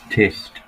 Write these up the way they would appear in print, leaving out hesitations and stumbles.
Test.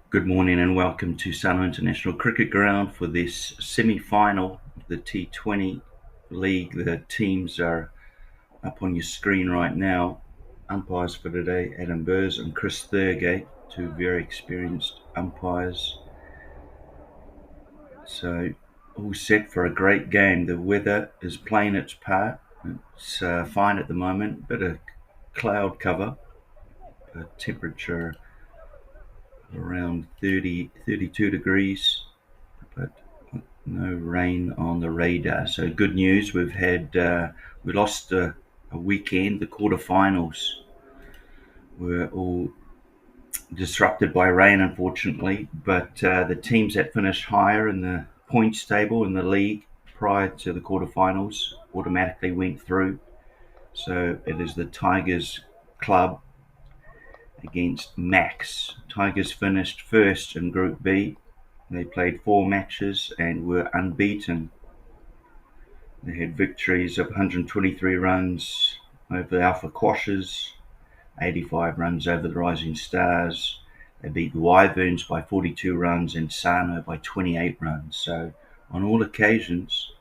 Good morning and welcome to Sano International Cricket Ground for this semi-final of the T20 League. The teams are up on your screen right now. Umpires for today, Adam Burrs and Chris Thurgate, two very experienced umpires. So all set for a great game. The weather is playing its part. It's fine at the moment, bit of cloud cover, temperature around 32 degrees, but no rain on the radar. So good news. We lost a weekend. The quarterfinals were all disrupted by rain, unfortunately, but the teams that finished higher in the points table in the league prior to the quarterfinals automatically went through. So it is the Tigers club against Max. Tigers finished first in Group B. They played 4 matches and were unbeaten. They had victories of 123 runs over the Alpha Quashes, 85 runs over the Rising Stars. They beat the Wyverns by 42 runs and Sano by 28 runs. So on all occasions,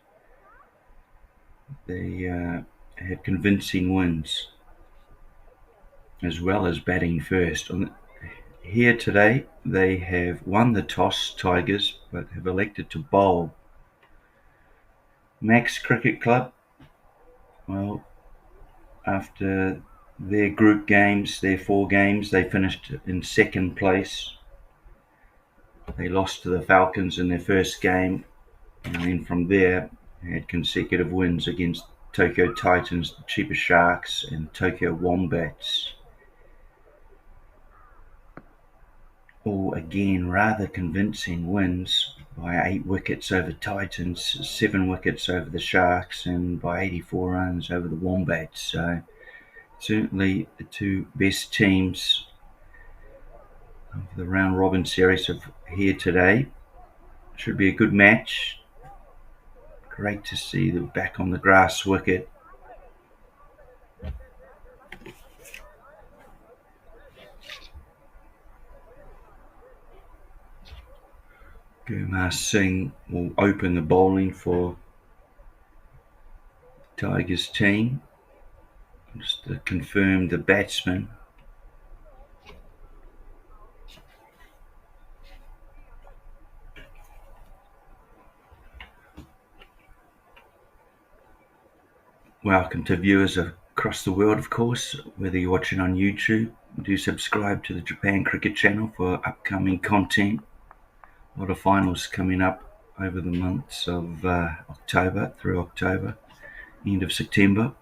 they had convincing wins, as well as batting first. Here today, they have won the toss, Tigers, but have elected to bowl. Max Cricket Club, well, after their group games, their 4 games, they finished in second place. They lost to the Falcons in their first game, and then from there, had consecutive wins against Tokyo Titans, Chiba Sharks, and Tokyo Wombats. All again rather convincing wins by 8 wickets over Titans, 7 wickets over the Sharks, and by 84 runs over the Wombats. So certainly the 2 best teams of the round robin series of here today. Should be a good match. Great to see them back on the grass wicket. Gurmar Singh will open the bowling for the Tigers team. Just to confirm the batsman. Welcome to viewers across the world, of course, whether you're watching on YouTube. Do subscribe to the Japan Cricket channel for upcoming content. A lot of finals coming up over the months of October through October, end of September.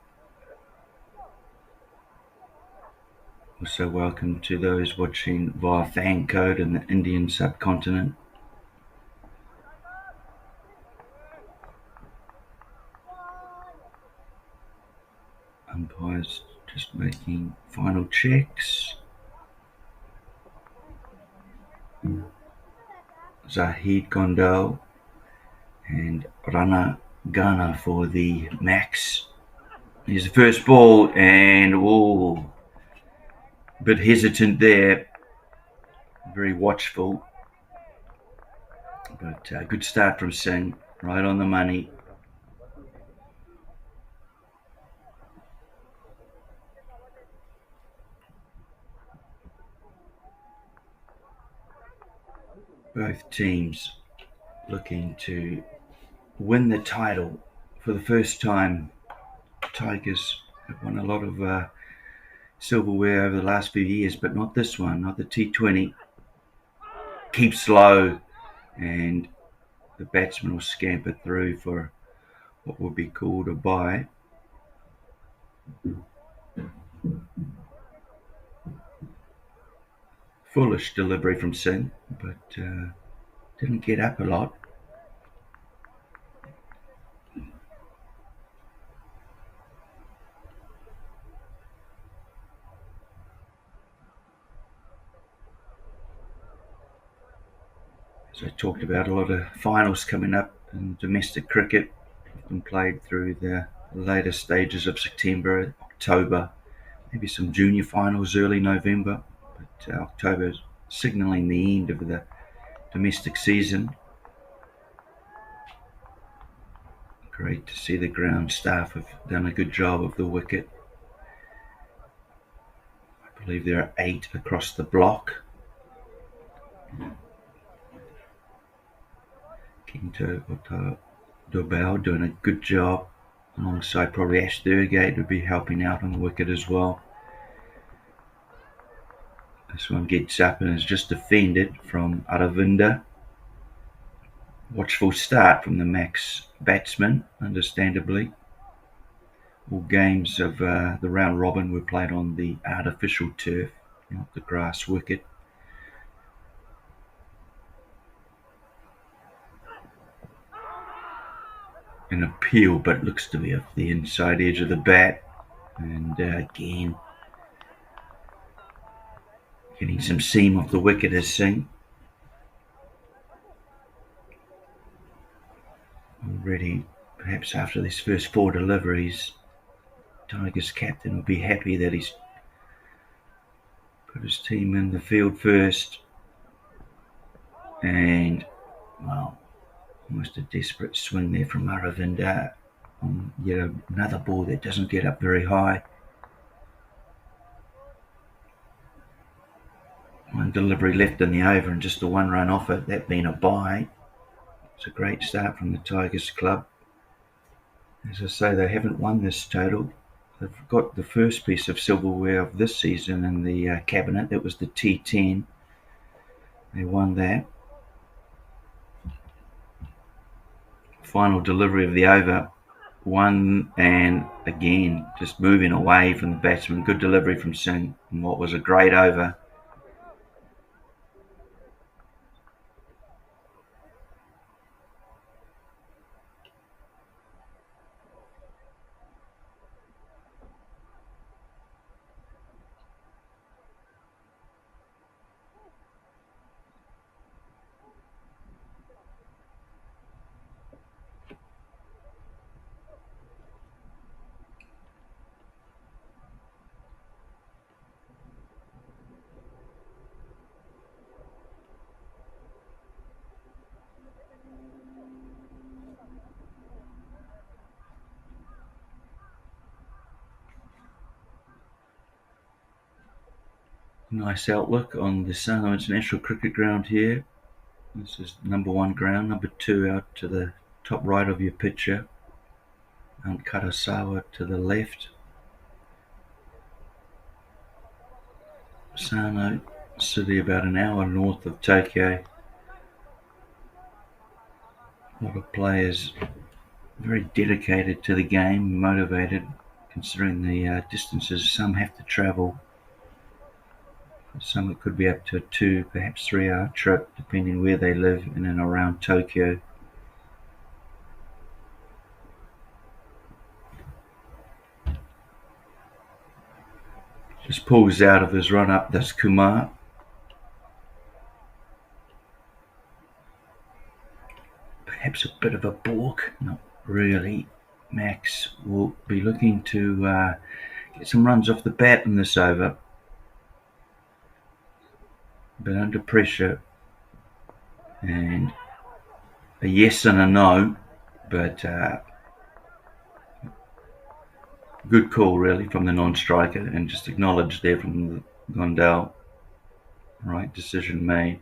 Also welcome to those watching via fan code in the Indian subcontinent. Umpires just making final checks. Zahid Kondo and Rana Ghana for the Max. Here's the first ball, and a bit hesitant there, very watchful, but a good start from Singh, right on the money. Both teams looking to win the title for the first time. Tigers have won a lot of silverware over the last few years, but not this one, not the T20. Keeps low, and the batsman will scamper through for what would be called a bye. Foolish delivery from Singh, but didn't get up a lot. As I talked about, a lot of finals coming up in domestic cricket, often played through the later stages of September, October, maybe some junior finals early November, but October is signalling the end of the domestic season. Great to see the ground staff have done a good job of the wicket. I believe there are 8 across the block. Dobell doing a good job, alongside probably Ash Thurgate would be helping out on the wicket as well. This one gets up and is just defended from Aravinda. Watchful start from the Max batsman, understandably. All games of the round robin were played on the artificial turf, not the grass wicket. An appeal, but looks to be off the inside edge of the bat, and again getting some seam off the wicket as seen. Already, perhaps after these first 4 deliveries, Tigers captain will be happy that he's put his team in the field first, and well, almost a desperate swing there from Aravinda on yet another ball that doesn't get up very high. One delivery left in the over and just the 1 run off it, that being a bye. It's a great start from the Tigers club. As I say, they haven't won this total. They've got the first piece of silverware of this season in the cabinet. That was the T10. They won that. Final delivery of the over. 1, and again, just moving away from the batsman. Good delivery from Singh in what was a great over. Nice outlook on the Sano International Cricket Ground here. This is number 1 ground, number 2 out to the top right of your picture. Mount Karasawa to the left. Sano city about an hour north of Tokyo. A lot of players very dedicated to the game, motivated, considering the distances some have to travel. For some it could be up to a 2, perhaps 3 hour trip, depending where they live in and around Tokyo. Just pulls out of his run up, that's Kumar. perhaps a bit of a balk. Not really. Max will be looking to get some runs off the bat in this over, but under pressure, and a yes and a no, but good call really from the non-striker, and just acknowledged there from Gondal. Right decision made.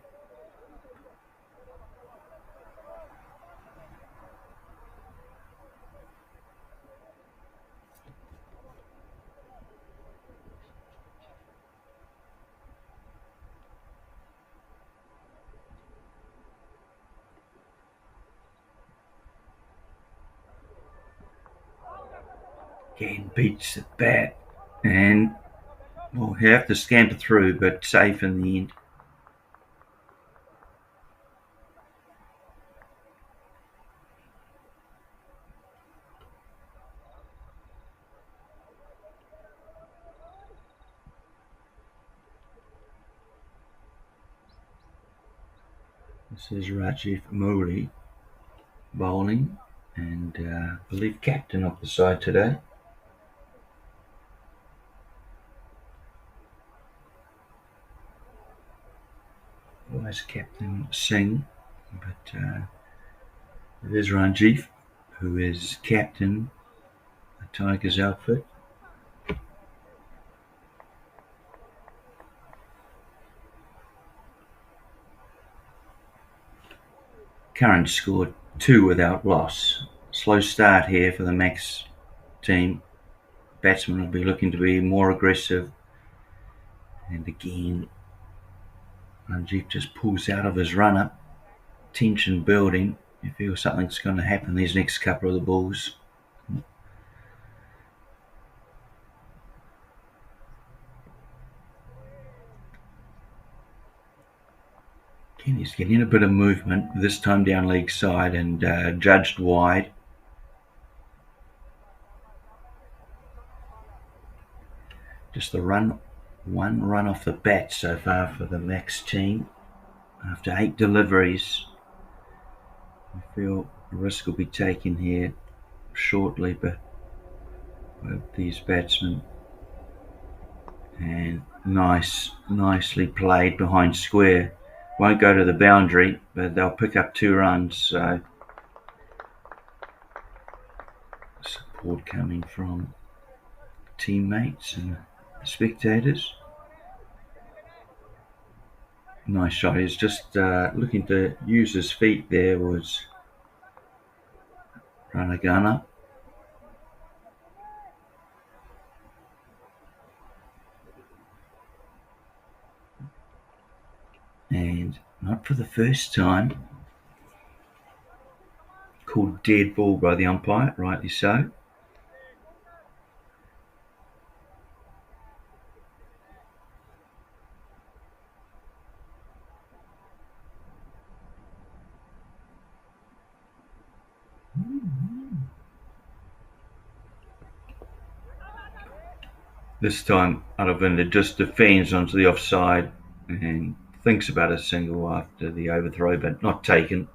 Again beats the bat, and we'll have to scamper through, but safe in the end. This is Rajiv Murali bowling, and I believe captain of the side today. Vice captain Singh, but it is Rajiv who is captain the Tigers outfit. Current scored 2 without loss. Slow start here for the Max team. Batsman will be looking to be more aggressive, and again Ranjit just pulls out of his run-up. Tension building. You feel something's going to happen these next couple of the balls. Again, he's getting a bit of movement, this time down leg side, and judged wide. Just the one run off the bat so far for the Max team. After 8 deliveries, I feel a risk will be taken here shortly, but with these batsmen. And nicely played behind square. Won't go to the boundary, but they'll pick up 2 runs. So support coming from teammates and spectators. Nice shot. He's just looking to use his feet there. Was run a gunner. And not for the first time. Called dead ball by the umpire, rightly so. This time Aravinda just defends onto the offside and thinks about a single after the overthrow, but not taken.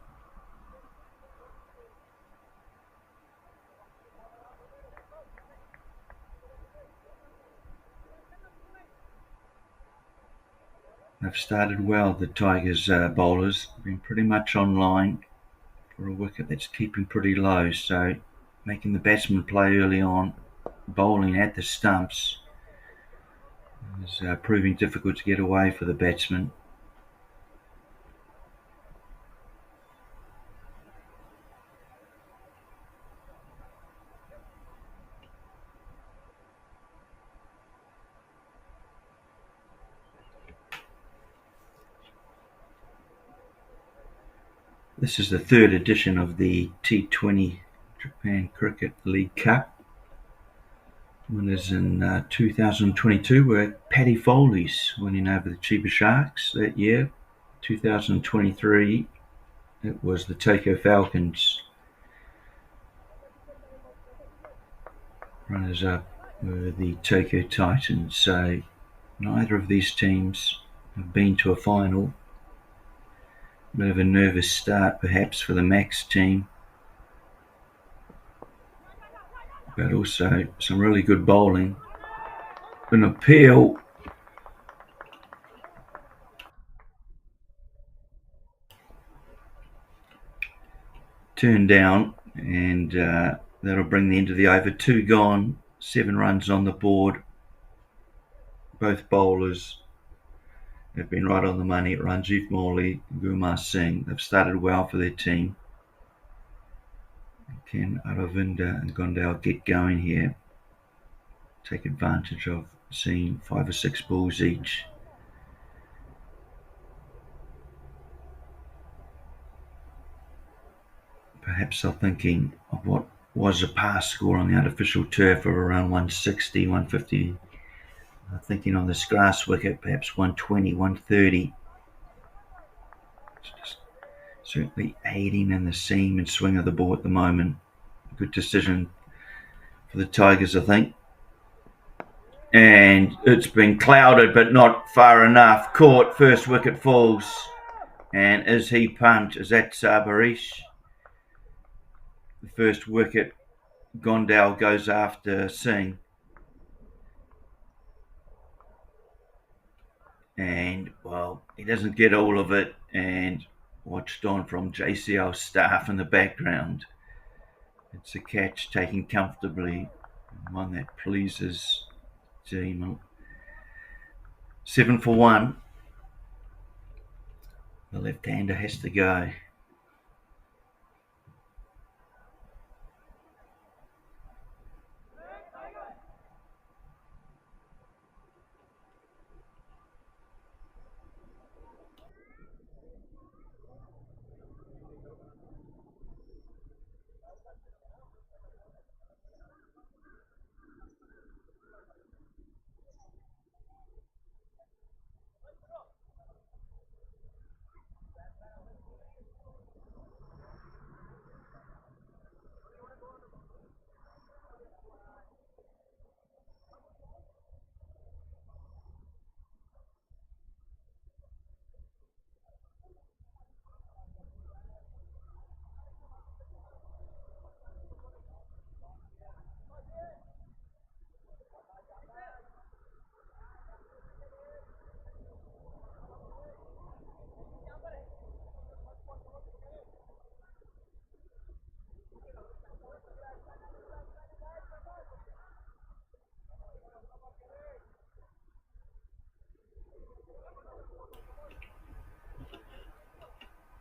They've started well, the Tigers bowlers. Been pretty much online for a wicket that's keeping pretty low, so making the batsman play early on, bowling at the stumps is proving difficult to get away for the batsman. This is the 3rd edition of the T20 Japan Cricket League Cup. Winners in 2022 were Paddy Foley's, winning over the Chiba Sharks that year. 2023, it was the Tokyo Falcons. Runners up were the Tokyo Titans. So neither of these teams have been to a final. Bit of a nervous start perhaps for the Max team, but also some really good bowling. An appeal. Turned down, and that'll bring the end of the over. 2 gone, 7 runs on the board. Both bowlers have been right on the money. Ranjit Morley and Gurmar Singh. They've started well for their team. Can Aravinda and Gondal get going here? Take advantage of seeing 5 or 6 balls each. Perhaps they're thinking of what was a pass score on the artificial turf of around 160, 150. Thinking on this grass wicket, perhaps 120, 130. It's just certainly aiding in the seam and swing of the ball at the moment. Good decision for the Tigers, I think. And it's been clouded, but not far enough. Caught, first wicket falls. And is he pumped? Is that Sabarish? The first wicket, Gondal goes after Singh. And, well, he doesn't get all of it, and watched on from JCL staff in the background. It's a catch taken comfortably, one that pleases team. 7 for 1. The left-hander has to go.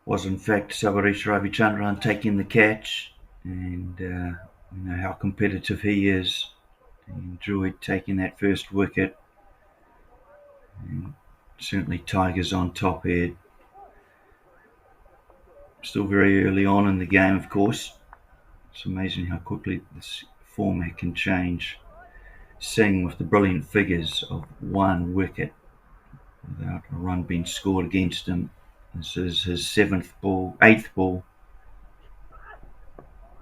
Was in fact Sabarish Ravichandran taking the catch, and you know how competitive he is. He enjoyed taking that first wicket, and certainly Tigers on top here. Still very early on in the game, of course. It's amazing how quickly this format can change. Singh with the brilliant figures of 1 wicket without a run being scored against him. This is his 8th ball.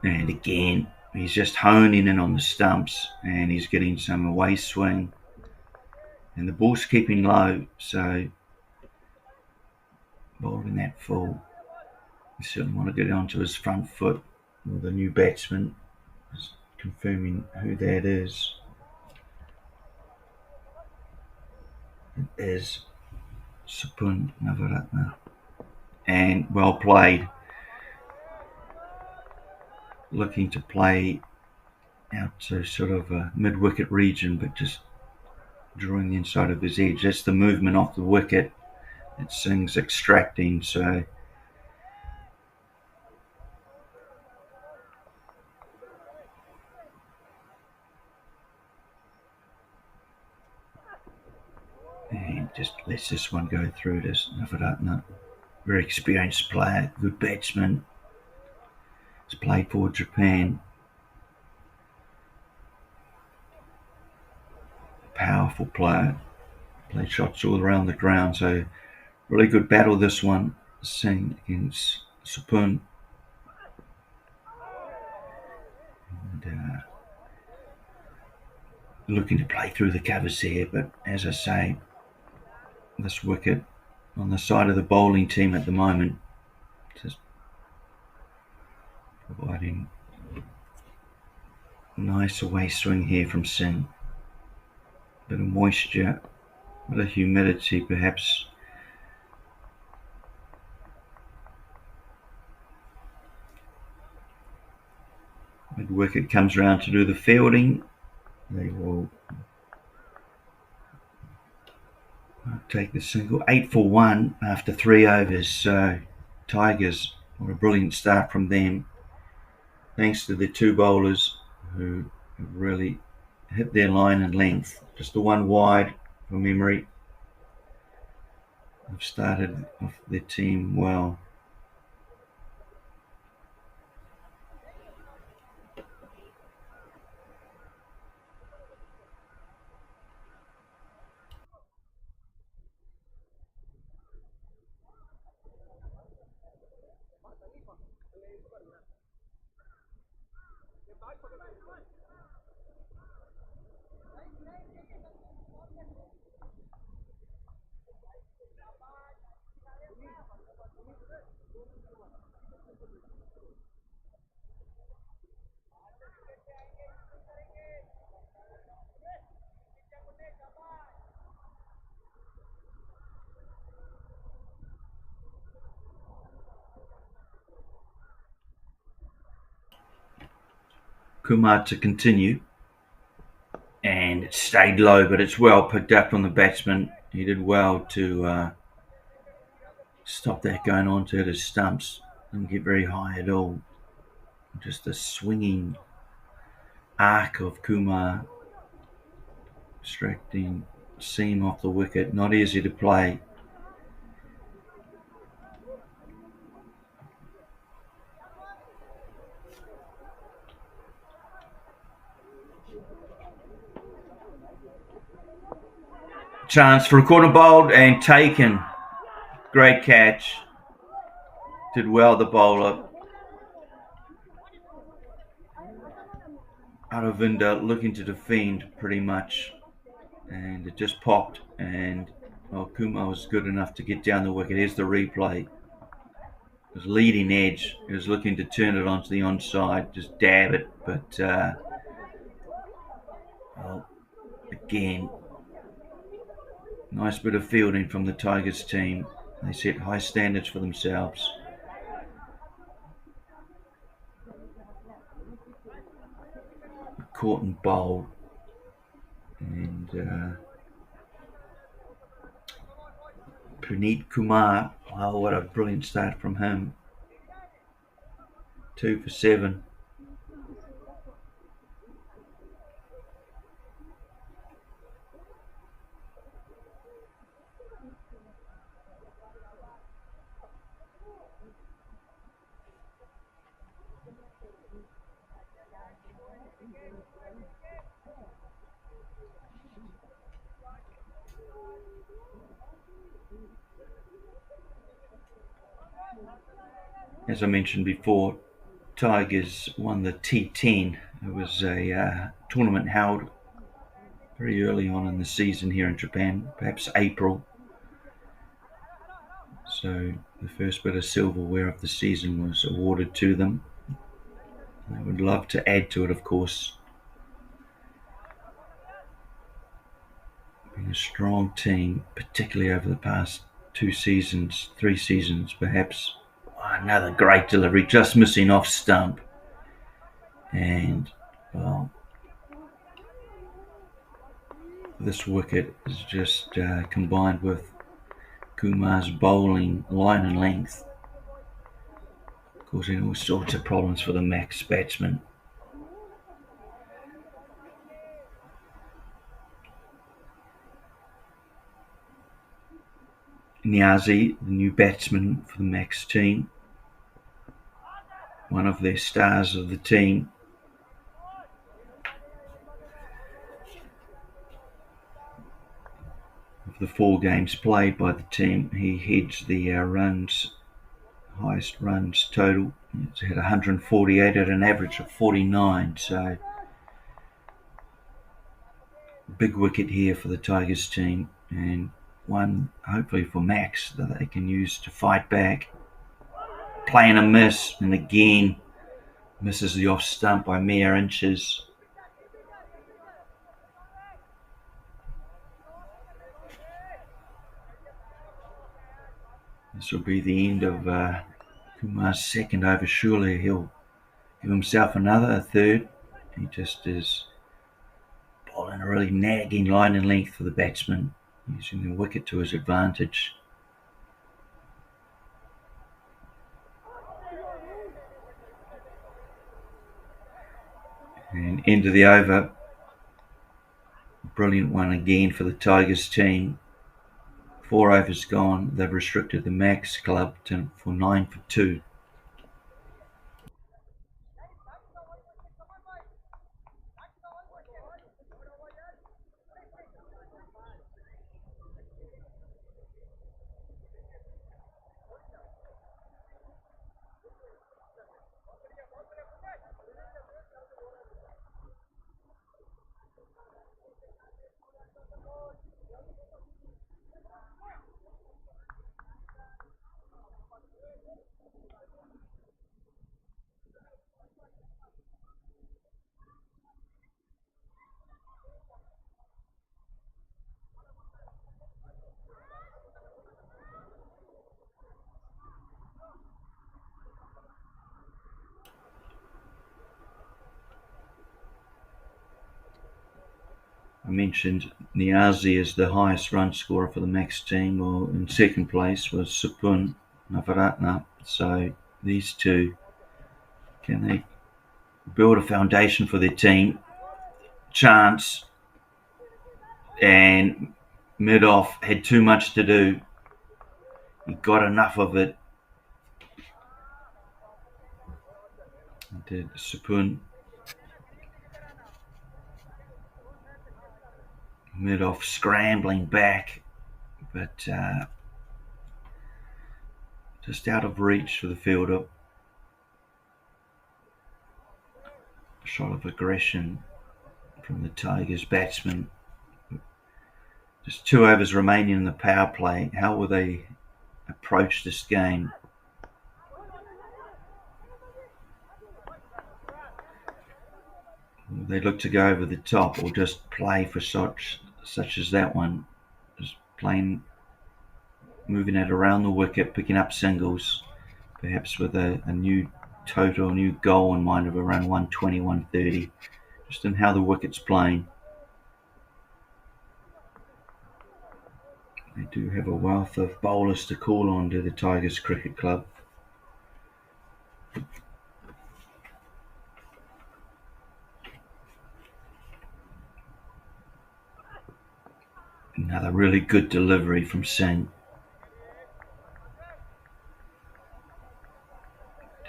And again, he's just honing in on the stumps, and he's getting some away swing. And the ball's keeping low, so bowling that full, you certainly want to get onto his front foot. Well, the new batsman is confirming who that is. It is Supun Navaratna. And well played. Looking to play out to sort of a mid-wicket region, but just drawing the inside of his edge. That's the movement off the wicket that Singh's extracting. So and just lets this one go through to Navaratna. Very experienced player, good batsman. He's played for Japan. Powerful player. Played shots all around the ground. So really good battle this one. Singh against Supun. And looking to play through the covers here, but as I say, this wicket on the side of the bowling team at the moment Just providing nice away swing here from Singh. Bit of moisture, bit of humidity perhaps. Mid wicket comes round to do the fielding. They will take the single. 8 for 1 after 3 overs. So Tigers, what a brilliant start from them. Thanks to the 2 bowlers who really hit their line and length. Just the one wide from memory. They've started off their team well. Kumar to continue, and it stayed low, but it's well picked up from the batsman. He did well to stop that going on to his stumps. Didn't get very high at all. Just a swinging arc of Kumar, extracting seam off the wicket. Not easy to play. Chance for a corner bowled and taken. Great catch. Did well, the bowler. Aravinda looking to defend pretty much, and it just popped, and Kumar was good enough to get down the wicket. Here's the replay. It was leading edge. He was looking to turn it onto the onside, just dab it, but again, nice bit of fielding from the Tigers team. They set high standards for themselves. Caught and bowled, and Puneet Kumar, wow, what a brilliant start from him. 2 for 7. As I mentioned before, Tigers won the T10. It was a tournament held very early on in the season here in Japan, perhaps April. So the first bit of silverware of the season was awarded to them. They would love to add to it, of course. Been a strong team, particularly over the past 2 seasons, 3 seasons perhaps. Another great delivery, just missing off stump. And, well, this wicket is just combined with Kumar's bowling line and length, causing all sorts of problems for the Max batsman. Niazi, the new batsman for the Max team, one of their stars of the team. Of the 4 games played by the team, he heads the highest runs total. He's had 148 at an average of 49, so big wicket here for the Tigers team, and one hopefully for Max that they can use to fight back. playing a miss, and again misses the off stump by mere inches. This will be the end of Kumar's second over. Surely he'll give himself a third. He just is bowling a really nagging line and length for the batsman, using the wicket to his advantage. And end of the over. Brilliant one again for the Tigers team. 4 overs gone. They've restricted the Max Club for 9 for 2. I mentioned Niazi is the highest run scorer for the Max team, or in second place was Supun Navaratna. So these two, can they build a foundation for their team? Chance, and mid-off had too much to do. He got enough of it. Did Supun. Mid-off scrambling back, but just out of reach for the fielder. Shot of aggression from the Tigers batsman. Just 2 overs remaining in the power play. How will they approach this game? Will they look to go over the top, or just play for such as that one? Just playing, moving it around the wicket, picking up singles, perhaps with a new total, new goal in mind of around 120, 130, just in how the wicket's playing. They do have a wealth of bowlers to call on to the Tigers Cricket Club. Another really good delivery from Singh.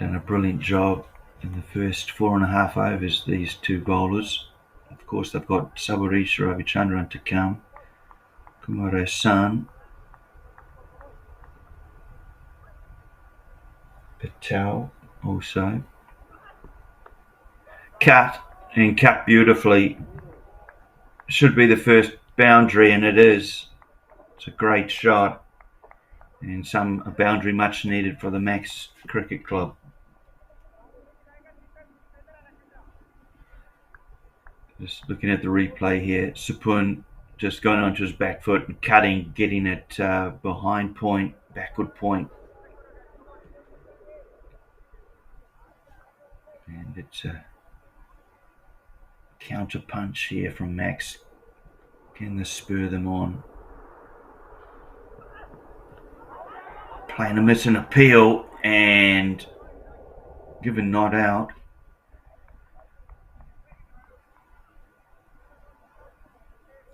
Done a brilliant job in the first 4.5 overs, these two bowlers. Of course, they've got Sabarisha Ravichandran to come. Kumar San. Patel also. Cut, and cut beautifully. Should be the first boundary, and it is. It's a great shot, and a boundary much needed for the Max Cricket Club. Just looking at the replay here, Supun just going onto his back foot and cutting, getting it behind point, backward point. And it's a counter punch here from Max. Can this spur them on? Playing a miss and appeal, and given not out.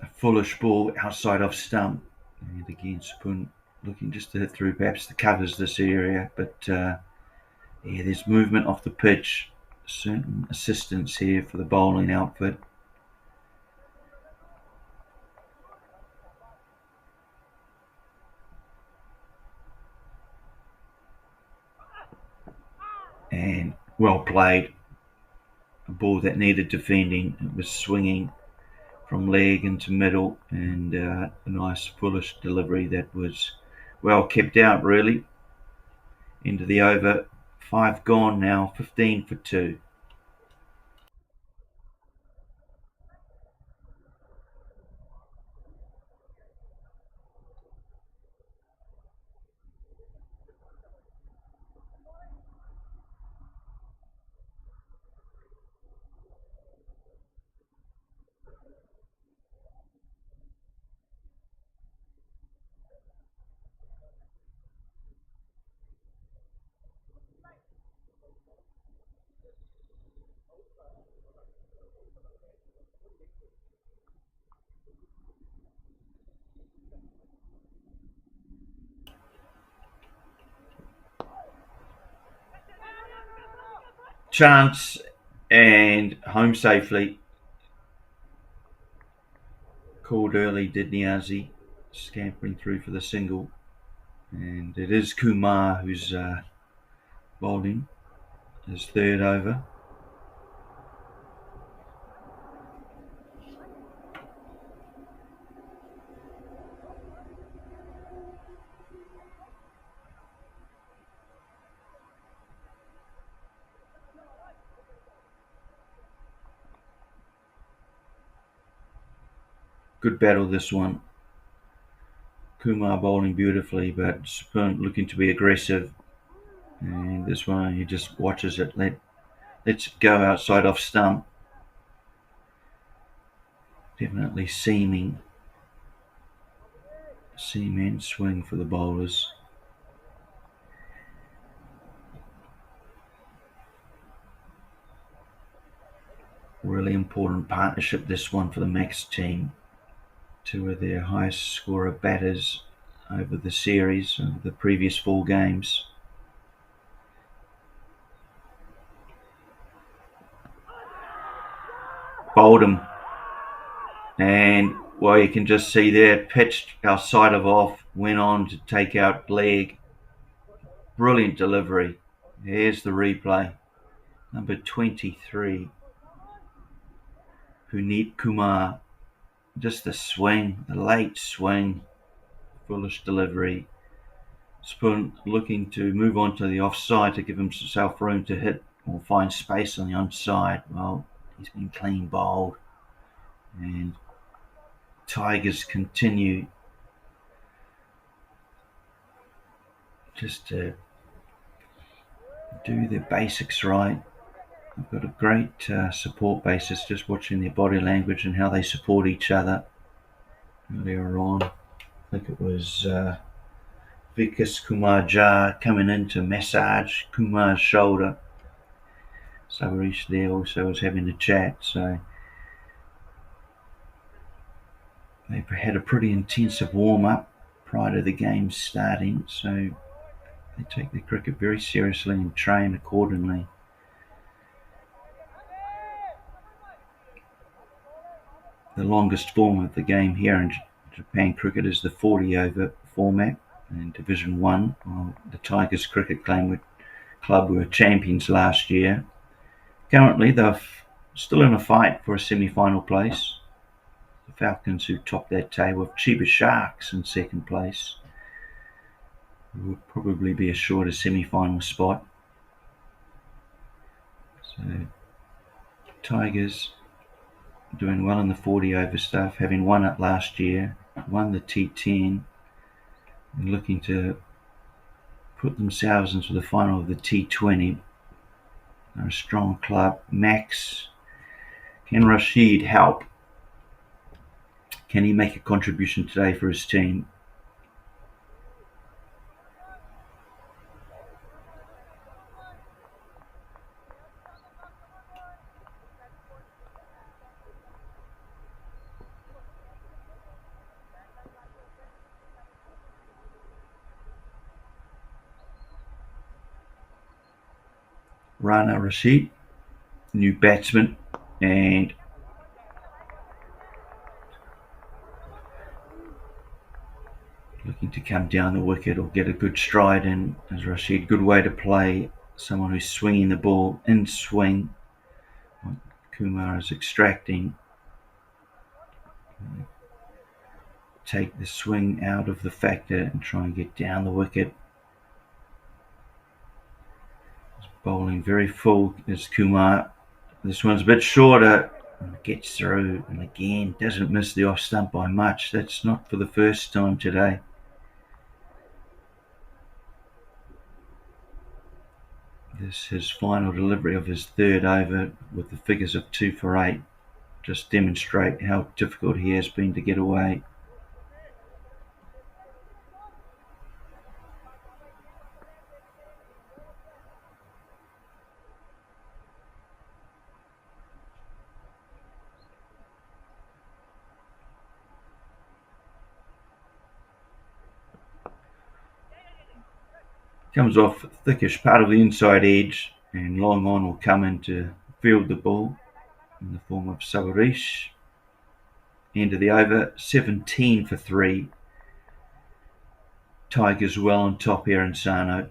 A foolish ball outside off stump. And again, Spoon looking just to hit through perhaps the covers this area, but yeah, there's movement off the pitch. Certain assistance here for the bowling outfit. And well played. A ball that needed defending. It was swinging from leg into middle, and a nice foolish delivery that was well kept out, really. Into the over. 5 gone now, 15 for 2. Chance and home safely. Called early, did Niazi, scampering through for the single. And it is Kumar who's bowling his third over. Good battle, this one. Kumar bowling beautifully, but Spoon looking to be aggressive. And this one, he just watches it, lets it go outside off stump. Definitely seam end swing for the bowlers. Really important partnership, this one, for the Max team. Two of their highest scorer batters over the series, of the previous 4 games. Bowled him. And, well, you can just see there, pitched outside of off, went on to take out leg. Brilliant delivery. Here's the replay. Number 23, Puneet Kumar. Just the swing, the late swing, foolish delivery. Spoon looking to move on to the offside to give himself room to hit or find space on the onside. Well, he's been clean bowled. And Tigers continue just to do their basics right. They've got a great support basis, just watching their body language and how they support each other. Earlier on, I think it was Vikas Kumar Jha coming in to massage Kumar's shoulder. Savarish there also was having a chat, so they had a pretty intensive warm-up prior to the game starting, so they take their cricket very seriously and train accordingly. The longest form of the game here in Japan cricket is the 40-over format in Division 1. Well, the Tigers Cricket Club were champions last year. Currently, they're still in a fight for a semi-final place. The Falcons, who top that table, with Chiba Sharks in second place, who will probably be assured a semi-final spot. So, Tigers doing well in the 40-over stuff, having won it last year, won the T10, and looking to put themselves into the final of the T20. They're a strong club. Max, can Rashid help? Can he make a contribution today for his team? Rana Rashid, new batsman, and looking to come down the wicket or get a good stride in as Rashid. Good way to play someone who's swinging the ball in swing. Kumar is extracting. Take the swing out of the factor and try and get down the wicket. Bowling very full is Kumar. This one's a bit shorter. Gets through and again doesn't miss the off stump by much. That's not for the first time today. This is his final delivery of his third over with the figures of 2 for 8. Just demonstrate how difficult he has been to get away. Comes off thickish part of the inside edge, and long on will come in to field the ball in the form of Savarish. End of the over, 17 for 3. Tigers well on top here in Sarno.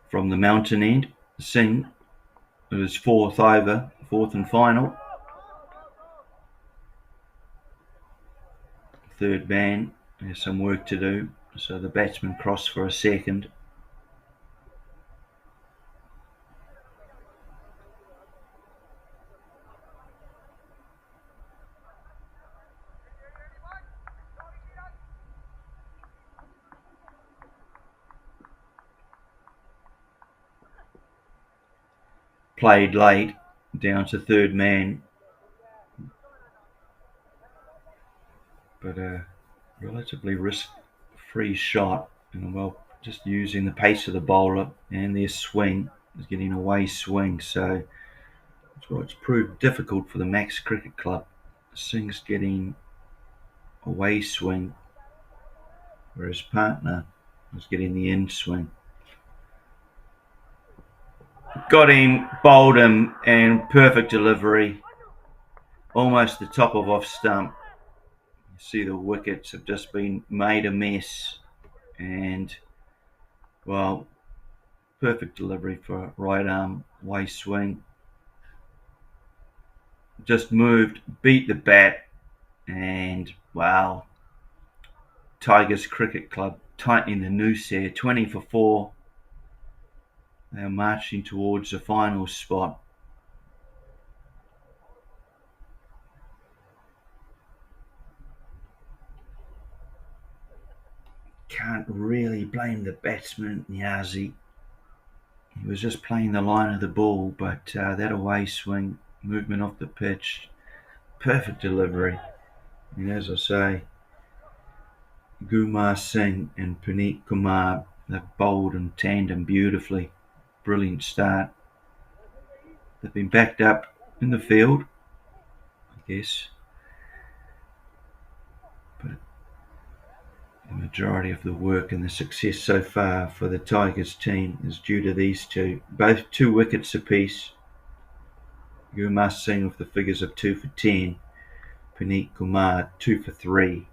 From the mountain end, Singh, it was fourth over, fourth and final. Third man has some work to do, so the batsman crossed for a second. Played late, down to third man, but a relatively risk-free shot, and well, just using the pace of the bowler and their swing, is getting a away swing, so it's proved difficult for the Max Cricket Club. Singh's getting a away swing, whereas partner is getting the in swing. Got him, bowled him, and perfect delivery. Almost the top of off stump. You see the wickets have just been made a mess. And, well, perfect delivery for right arm, way swing. Just moved, beat the bat, and, wow. Tigers Cricket Club tightening the noose here, 20 for 4. They're marching towards the final spot. Can't really blame the batsman, Niazi. He was just playing the line of the ball, but that away swing, movement off the pitch, perfect delivery. And as I say, Gurmar Singh and Puneet Kumar, they've bowled in tandem beautifully. Brilliant start. They've been backed up in the field, I guess. But the majority of the work and the success so far for the Tigers team is due to these two. Both 2 wickets apiece. Gurmar Singh with the figures of 2 for 10. Puneet Kumar 2 for 3.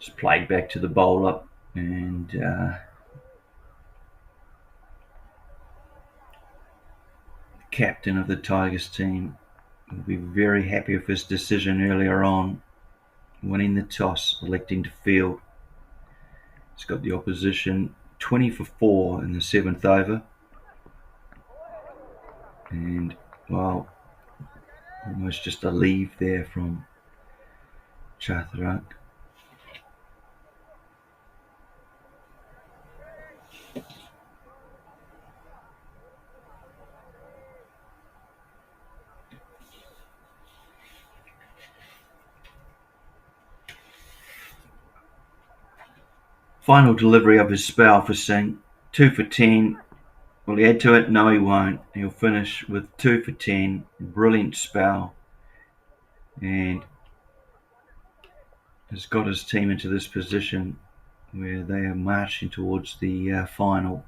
It's played back to the bowler, and the captain of the Tigers team will be very happy with his decision earlier on, winning the toss, electing to field. He's got the opposition 20 for 4 in the 7th over, and well, almost just a leave there from Chatharak. Final delivery of his spell for Singh, 2 for 10. Will he add to it? No, he won't. He'll finish with 2 for 10. Brilliant spell, and has got his team into this position where they are marching towards the final.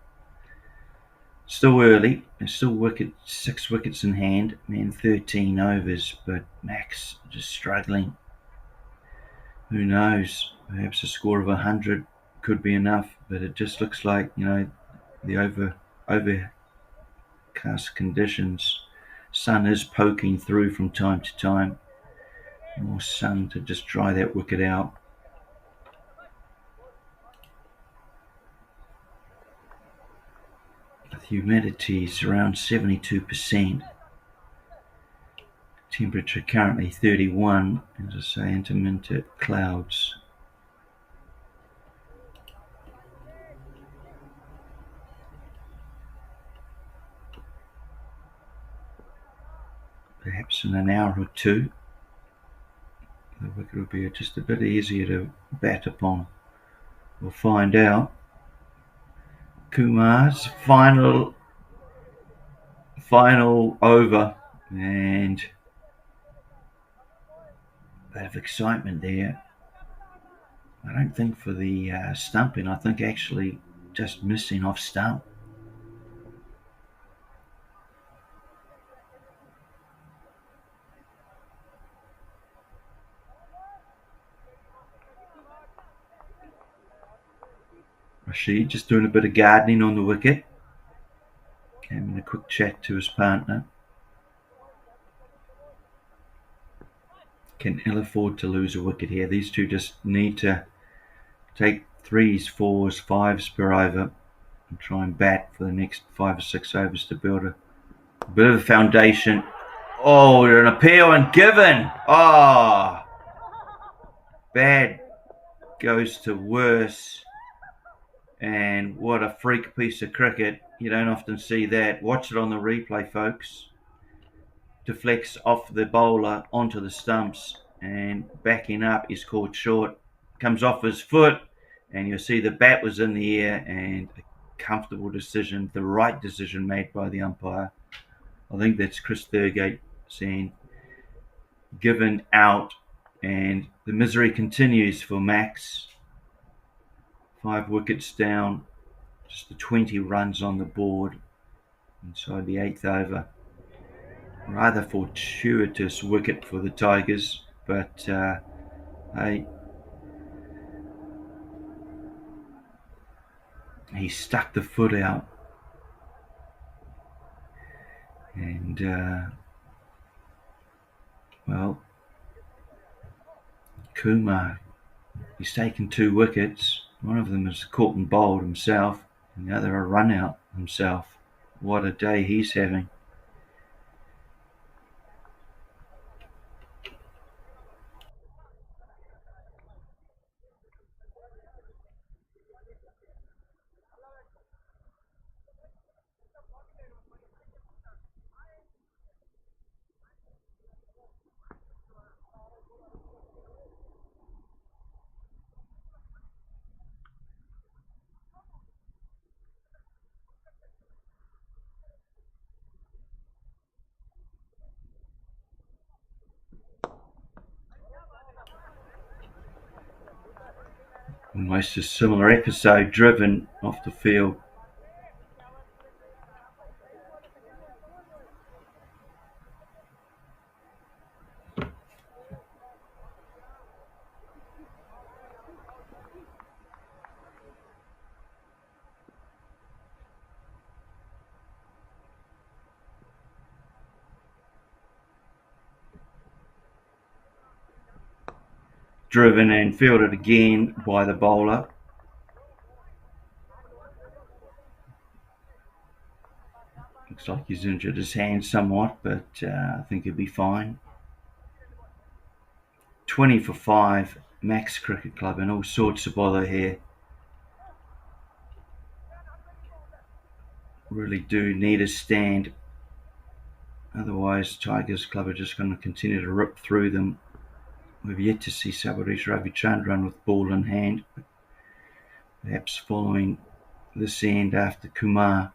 Still early. There's still 6 wickets in hand, and 13 overs, but Max just struggling. Who knows? Perhaps a score of 100 could be enough, but it just looks like, the overcast conditions. Sun is poking through from time to time. More sun to just dry that wicket out. The humidity is around 72%. Temperature currently 31, as I say, intermittent clouds. Perhaps in an hour or two, the wicket will be just a bit easier to bat upon. We'll find out. Kumar's final over, and a bit of excitement there. I don't think for the stumping. I think actually just missing off stump. Rashid just doing a bit of gardening on the wicket, having a quick chat to his partner. Can ill afford to lose a wicket here. These two just need to take 3s, 4s, 5s per over and try and bat for the next 5 or 6 overs to build a bit of a foundation. Oh, an appeal and given. Bad goes to worse. And what a freak piece of cricket. You don't often see that. Watch it on the replay, folks. Deflects off the bowler onto the stumps, and backing up is caught short. Comes off his foot, and you'll see the bat was in the air, and a comfortable decision, the right decision made by the umpire. I think that's Chris Thurgate saying given out, and the misery continues for Max. 5 wickets down, just the 20 runs on the board inside the 8th over. Rather fortuitous wicket for the Tigers, but he stuck the foot out, and Kumar, he's taken 2 wickets. One of them is caught and bowled himself, and the other a run out himself. What a day he's having. Almost a similar episode, driven off the field. driven and fielded again by the bowler. Looks like he's injured his hand somewhat, but I think he'll be fine. 20 for 5, Max Cricket Club, and all sorts of bother here. Really do need a stand. Otherwise, Tigers Club are just going to continue to rip through them. We've yet to see Sabarish Ravichandran with ball in hand. Perhaps following this end after Kumar.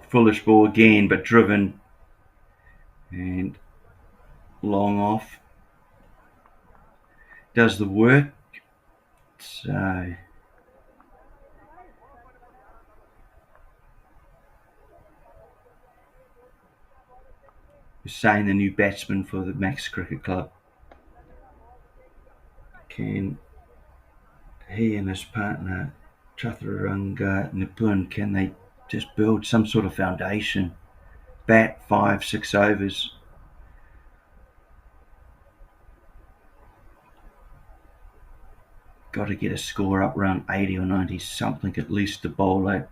Foolish ball again, but driven and long off. Does the work. So Hussain, the new batsman for the Max Cricket Club. Can he and his partner Chaturanga Nipun, can they just build some sort of foundation? Bat 5-6 overs. Got to get a score up around 80 or 90, something at least to bowl at.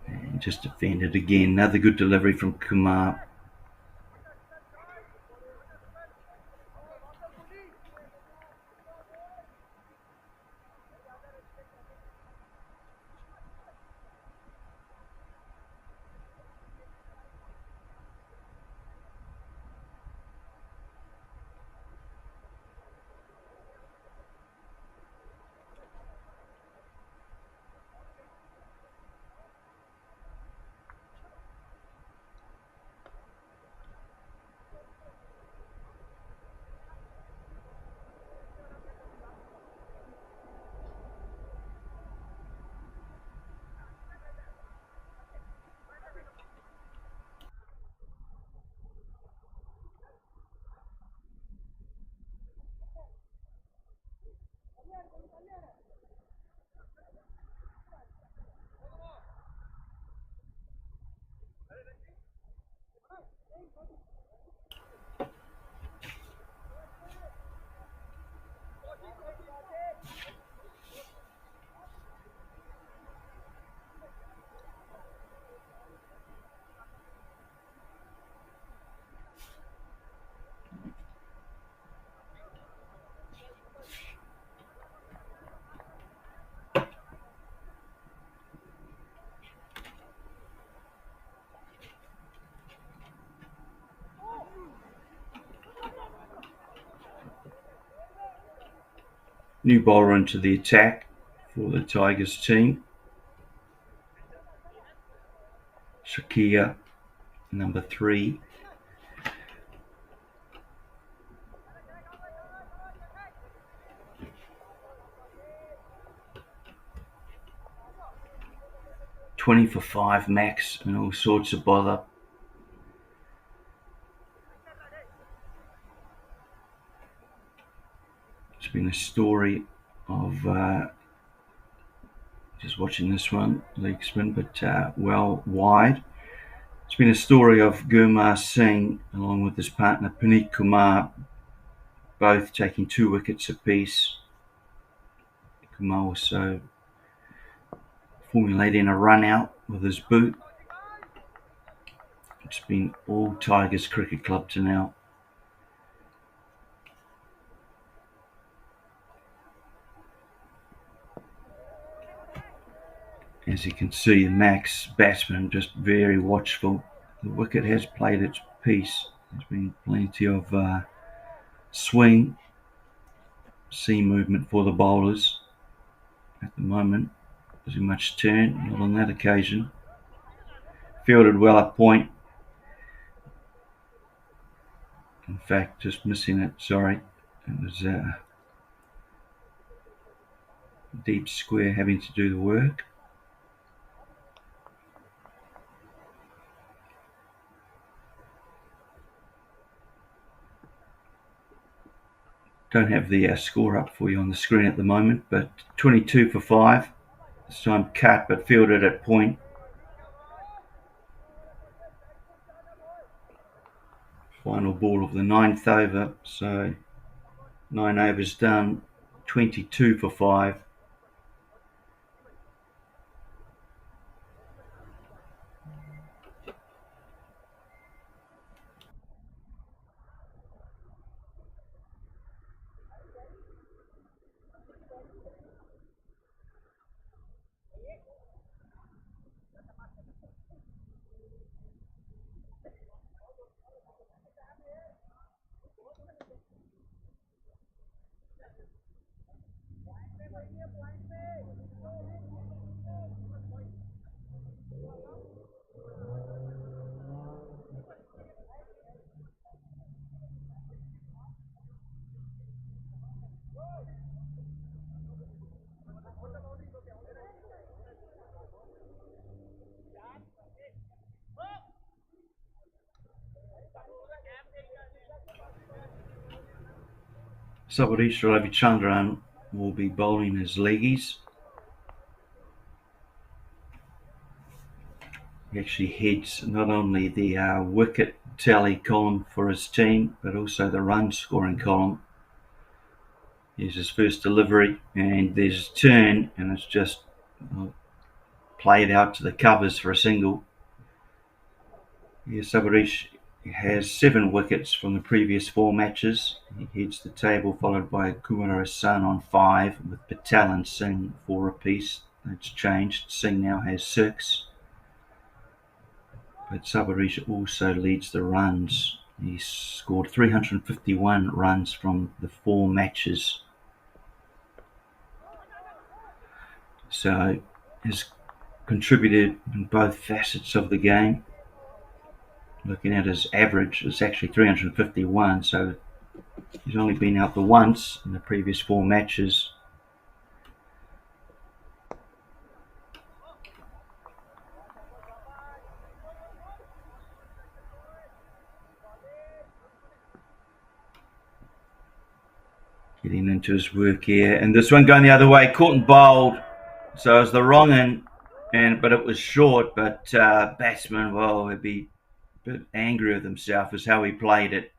And just defended again. Another good delivery from Kumar. New bowler into the attack for the Tigers team. Shakia, number 3. $20 for 5 Max and all sorts of bother. It's been a story of just watching this one, leg spin, but well wide. It's been a story of Gurmar Singh along with his partner Puneet Kumar, both taking 2 wickets apiece. Kumar also formulating a run out with his boot. It's been all Tigers Cricket Club to now. As you can see, the Max batsman just very watchful. The wicket has played its piece. There's been plenty of swing, seam movement for the bowlers at the moment. There's much turn, not on that occasion. Fielded well at point. In fact, just missing it, sorry. It was a deep square having to do the work. Don't have the score up for you on the screen at the moment, but 22 for 5. This time cut, but fielded at point. Final ball of the 9th over, so 9 overs done, 22 for 5. Sabarish Ravichandran will be bowling his leggies. He actually heads not only the wicket tally column for his team, but also the run scoring column. Here's his first delivery, and there's his turn, and it's just played out to the covers for a single. Here Sabarish has 7 wickets from the previous 4 matches. He heads the table, followed by Kumar Hassan on 5, with Patel and Singh 4 apiece. That's changed. Singh now has 6. But Sabarish also leads the runs. He's scored 351 runs from the 4 matches. So has contributed in both facets of the game. Looking at his average, it's actually 351, so he's only been out the once in the previous 4 matches. Getting into his work here, and this one going the other way, caught and bowled. So it was the wrong end, but it was short. But batsman, well, he'd be a bit angry with himself as how he played it.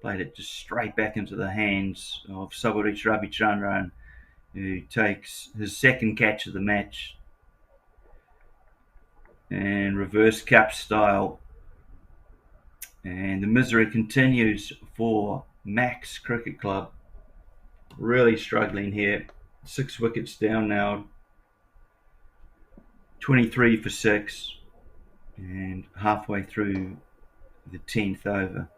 Played it just straight back into the hands of Sabarish Ravichandran, who takes his second catch of the match. And reverse cap style. And the misery continues for Max Cricket Club. Really struggling here. 6 wickets down now. 23 for 6. And halfway through the 10th over.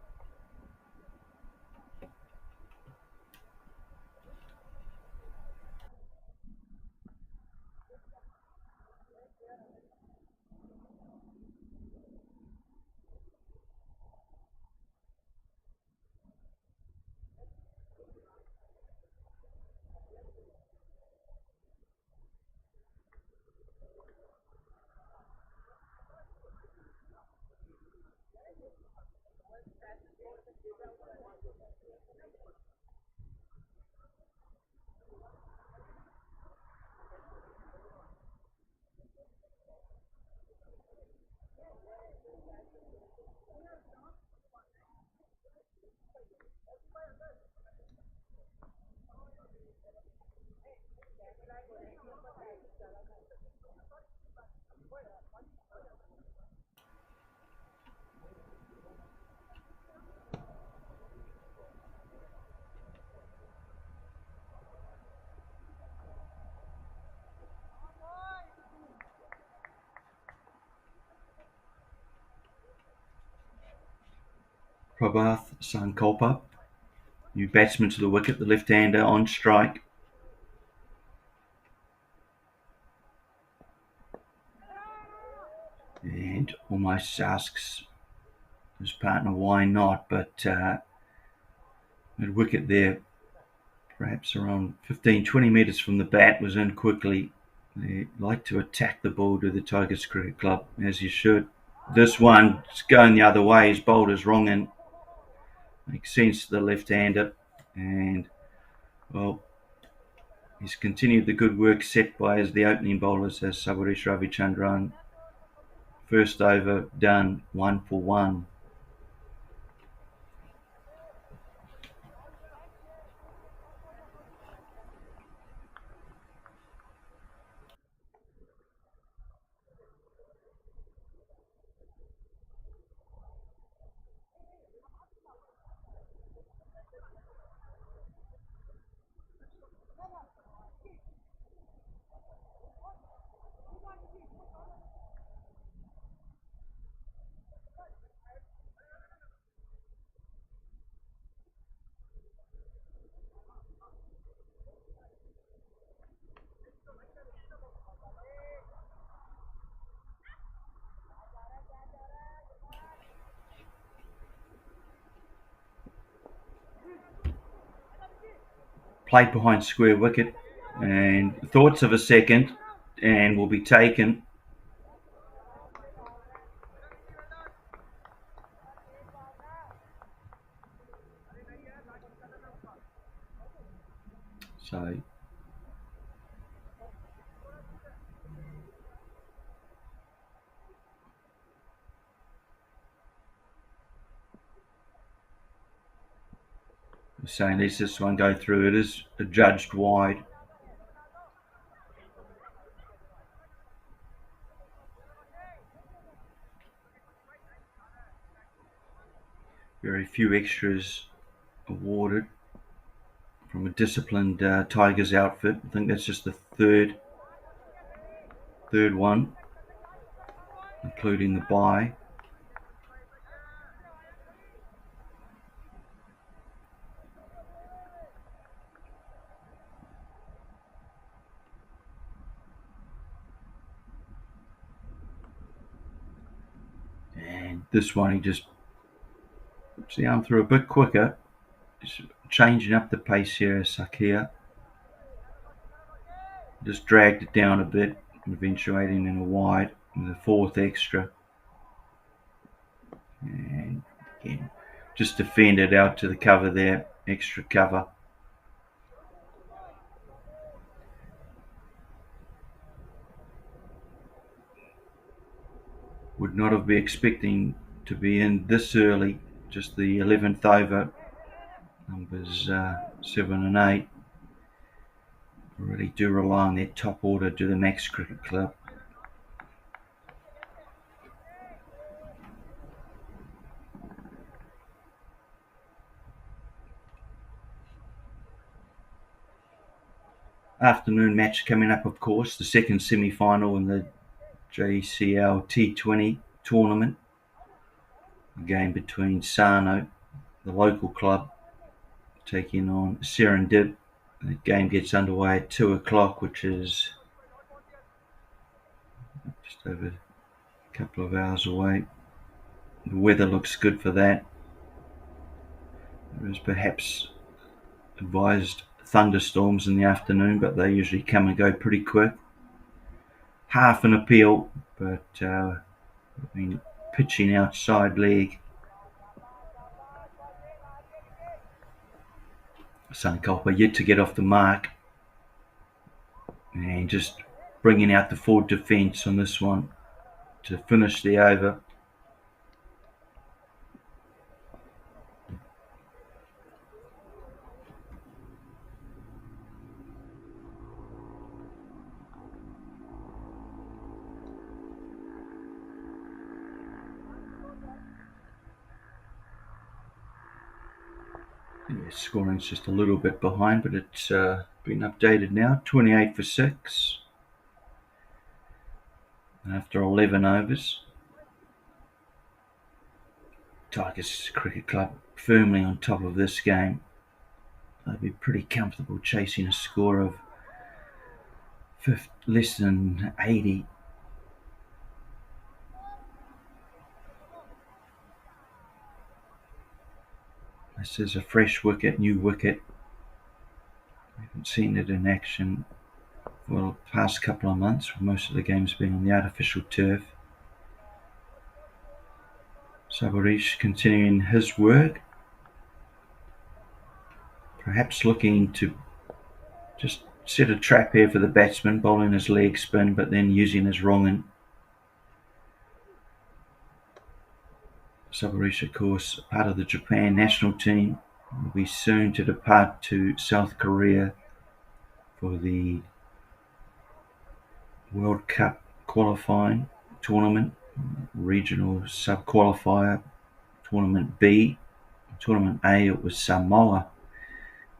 Prabhath Sankalpa, new batsman to the wicket, the left-hander on strike. And almost asks his partner why not, but mid wicket there, perhaps around 15-20 metres from the bat, was in quickly. They like to attack the ball to the Tigers Cricket Club, as you should. This one is going the other way. His bowler's wrong in. Makes sense to the left-hander, and well, he's continued the good work set by the opening bowlers as Sabarish Ravichandran. First over done, 1 for 1. Played behind square wicket, and thoughts of a second, and will be taken. So saying let's this one go through. It is adjudged wide. Very few extras awarded from a disciplined Tigers outfit. I think that's just the third one, including the bye. And this one, he just puts the arm through a bit quicker. Just changing up the pace here, Sakia. Just dragged it down a bit, eventuating in a wide with a fourth extra. And again, just defended out to the cover there, extra cover. Would not have been expecting to be in this early, just the 11th over, numbers 7 and 8. Really do rely on their top order to the Max Cricket Club. Afternoon match coming up, of course, the second semi-final in the JCL T20 tournament. A game between Sano, the local club, taking on Serendib. The game gets underway at 2 o'clock, which is just over a couple of hours away. The weather looks good for that. There is perhaps advised thunderstorms in the afternoon, but they usually come and go pretty quick. Half an appeal, but pitching outside leg. Sankalpa yet to get off the mark, and just bringing out the forward defence on this one to finish the over. Yeah, scoring's just a little bit behind, but it's been updated now. 28 for 6 after 11 overs. Tigers Cricket Club firmly on top of this game. They'd be pretty comfortable chasing a score of less than 80. This is a fresh wicket, new wicket. We haven't seen it in action for the past couple of months, with most of the games being on the artificial turf. Sabarish continuing his work, perhaps looking to just set a trap here for the batsman, bowling his leg spin but then using his wrong-in. Sabarish, of course, part of the Japan national team, will be soon to depart to South Korea for the World Cup qualifying tournament, regional sub-qualifier, Tournament B. Tournament A, it was Samoa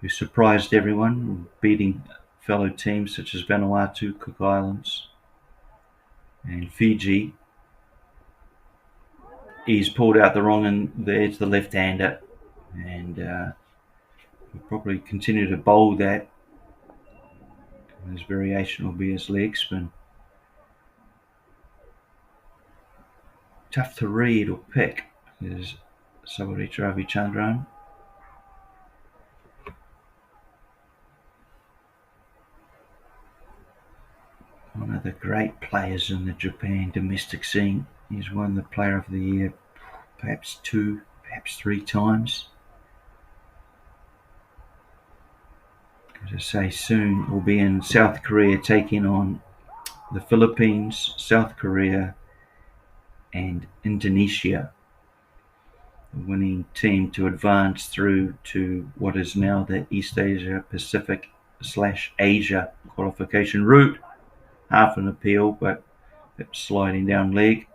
We surprised everyone, beating fellow teams such as Vanuatu, Cook Islands, and Fiji. He's pulled out the wrong, and there's the left-hander, and we'll probably continue to bowl that. And his variation will be his leg spin. Tough to read or pick is Savaritra Ravichandran. One of the great players in the Japan domestic scene. He's won the Player of the Year perhaps 2, perhaps 3 times. As I say, soon we'll be in South Korea taking on the Philippines, South Korea, and Indonesia. The winning team to advance through to what is now the East Asia Pacific / Asia qualification route. Half an appeal, but sliding down leg.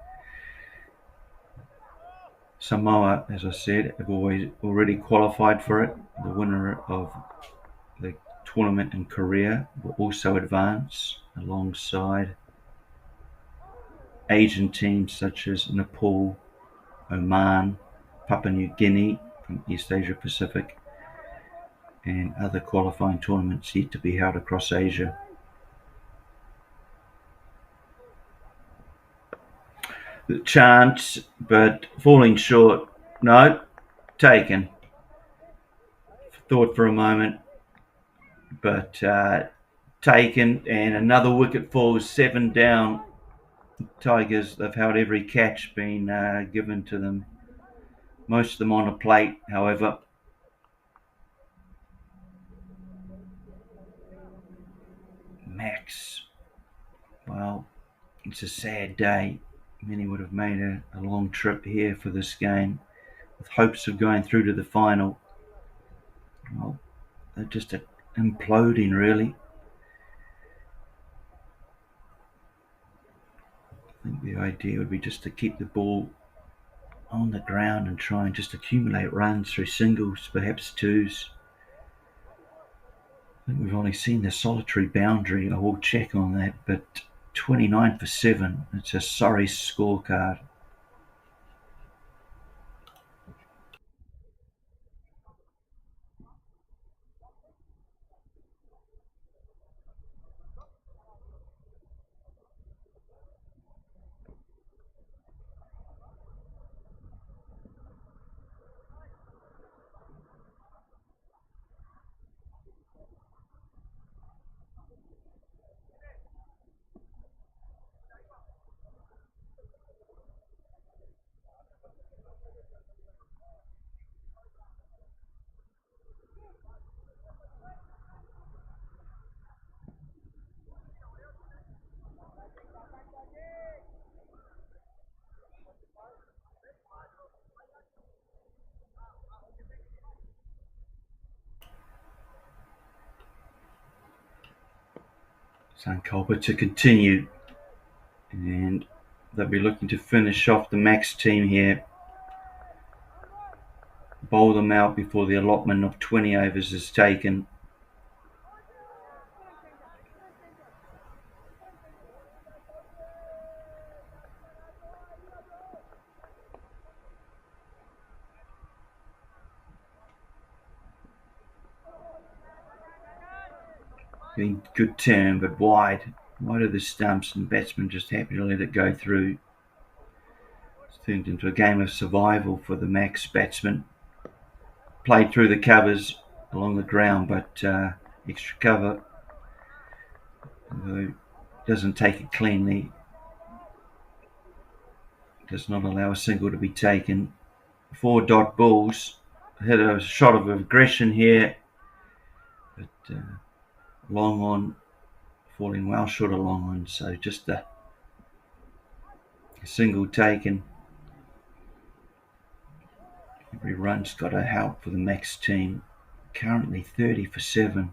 Samoa, as I said, have already qualified for it. The winner of the tournament in Korea will also advance alongside Asian teams such as Nepal, Oman, Papua New Guinea from East Asia Pacific, and other qualifying tournaments yet to be held across Asia. The chance, but falling short. No, taken. Thought for a moment, but taken, and another wicket falls, 7 down. Tigers, they've held every catch been given to them, most of them on a plate, however. Max, well, it's a sad day. Many would have made a long trip here for this game with hopes of going through to the final. Well, they're just imploding, really. I think the idea would be just to keep the ball on the ground and try and just accumulate runs through singles, perhaps twos. I think we've only seen the solitary boundary. I will check on that, but 29 for 7. It's a sorry scorecard. Sankalpa to continue, and they'll be looking to finish off the Max team here. Bowl them out before the allotment of 20 overs is taken. Getting good turn, but wide of the stumps, and batsmen just happy to let it go through. It's turned into a game of survival for the Max batsmen. Played through the covers along the ground, but extra cover, although doesn't take it cleanly, does not allow a single to be taken. 4 dot balls, hit a shot of aggression here, but long on, falling well short of long on, so just a single taken. Every run's got to help for the Max team. Currently 30 for 7.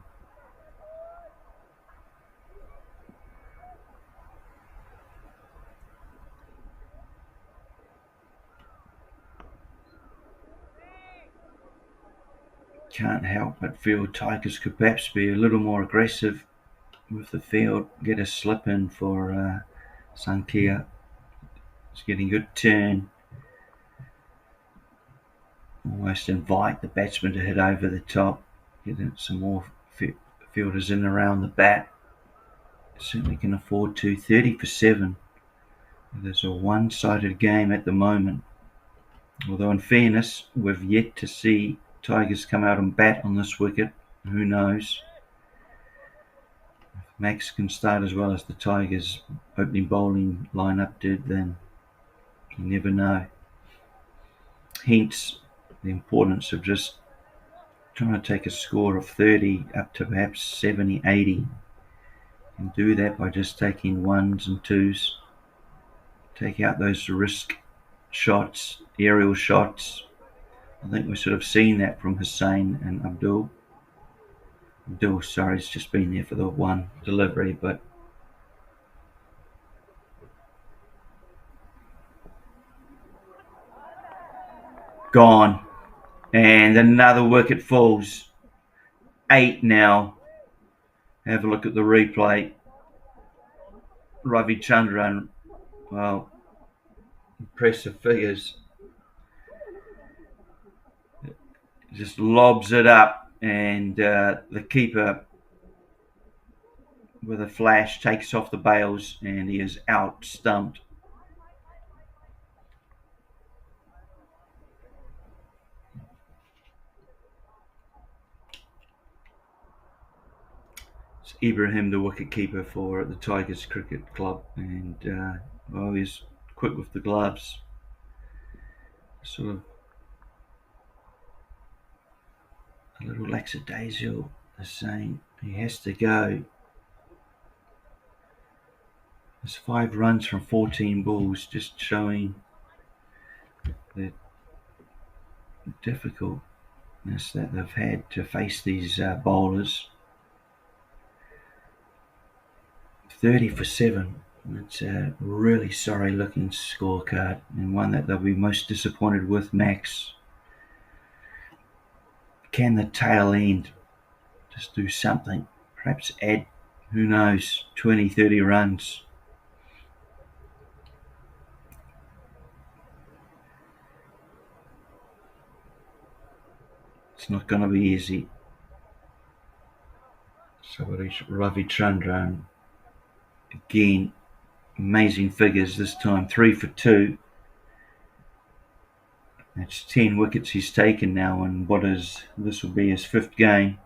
can't help but feel Tigers could perhaps be a little more aggressive with the field, get a slip in for Sankia. It's getting good turn. Almost invite the batsman to hit over the top, get some more fielders in around the bat. Certainly can afford to. 30 for 7. There's a one-sided game at the moment. Although in fairness, we've yet to see Tigers come out and bat on this wicket. Who knows? If Max can start as well as the Tigers' opening bowling lineup did, then you never know. Hence, the importance of just trying to take a score of 30 up to perhaps 70, 80. And do that by just taking ones and twos. Take out those risk shots, aerial shots. I think we've sort of seen that from Hussain and Abdul. Sorry, has just been there for the one delivery, but gone. And another wicket falls. 8 now. Have a look at the replay. Ravichandran, well, impressive figures. Just lobs it up, and the keeper with a flash takes off the bails, and he is out stumped. It's Ibrahim, the wicket-keeper for the Tigers Cricket Club, and well, he's quick with the gloves. Sort of a little lackadaisical is saying he has to go. There's 5 runs from 14 balls, just showing the difficultness that they've had to face these bowlers. 30 for 7. It's a really sorry looking scorecard, and one that they'll be most disappointed with. Max, can the tail end just do something? Perhaps add, who knows, 20, 30 runs. It's not going to be easy. So Ravichandran, again, amazing figures this time. 3 for 2. That's 10 wickets he's taken now, and this will be his 5th game.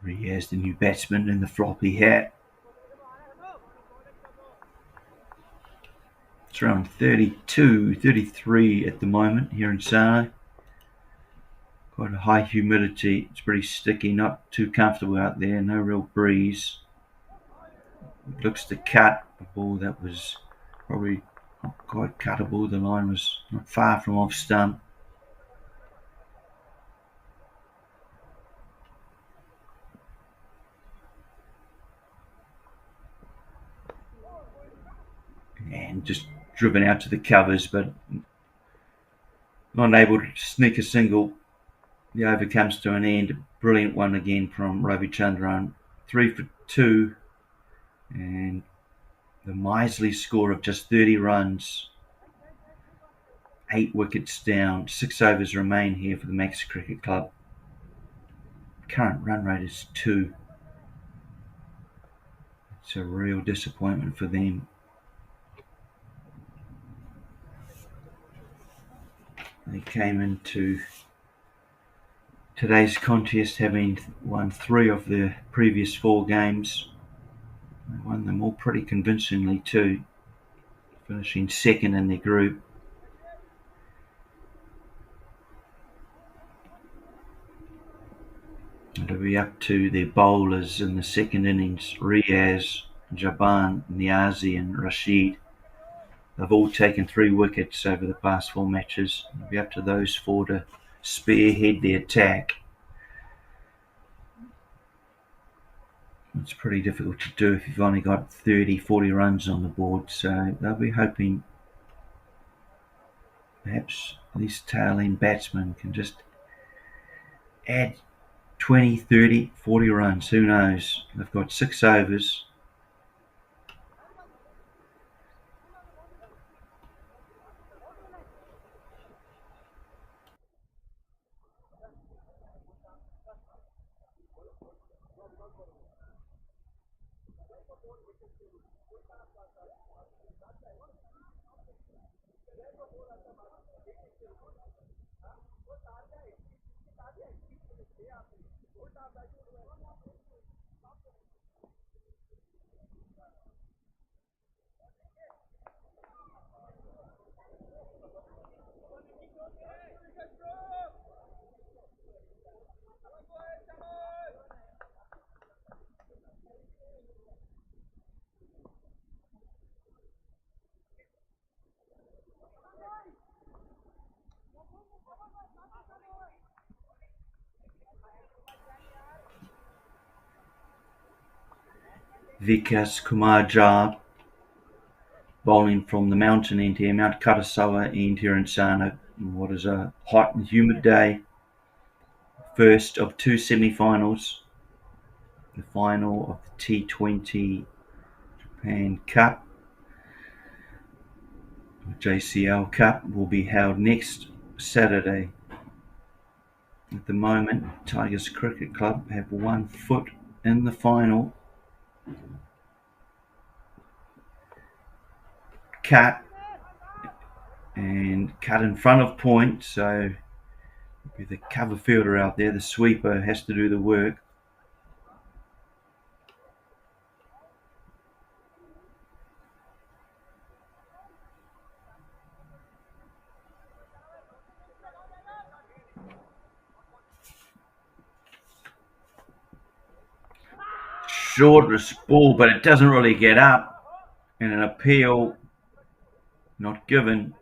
He has the new batsman in the floppy hat. It's around 32, 33 at the moment here in Sano. Quite a high humidity. It's pretty sticky, not too comfortable out there. No real breeze. It looks to cut a ball that was probably not quite cuttable. The line was not far from off stump. And just driven out to the covers, but not able to sneak a single. The over comes to an end. A brilliant one again from Ravichandran. 3 for 2. And the miserly score of just 30 runs. 8 wickets down. 6 overs remain here for the Max Cricket Club. Current run rate is 2. It's a real disappointment for them. They came into today's contest having won 3 of the previous 4 games. They won them all pretty convincingly too, finishing 2nd in their group. It'll be up to their bowlers in the second innings, Riaz, Jaban, Niazi and Rashid. They've all taken 3 wickets over the past 4 matches. It'll be up to those 4 to spearhead the attack. It's pretty difficult to do if you've only got 30, 40 runs on the board, so they'll be hoping perhaps these tail-end batsmen can just add 20, 30, 40 runs. Who knows? They've got 6 overs. Vikas Kumarjar bowling from the mountain end here, Mount Karasawa end here in Sano. What is a hot and humid day. First of 2 semi-finals. The final of the T20 Japan Cup, JCL Cup, will be held next Saturday. At the moment, Tigers Cricket Club have 1 foot in the final. Cut in front of point, so with the cover fielder out there, the sweeper has to do the work. Short ball, but it doesn't really get up, and an appeal not given.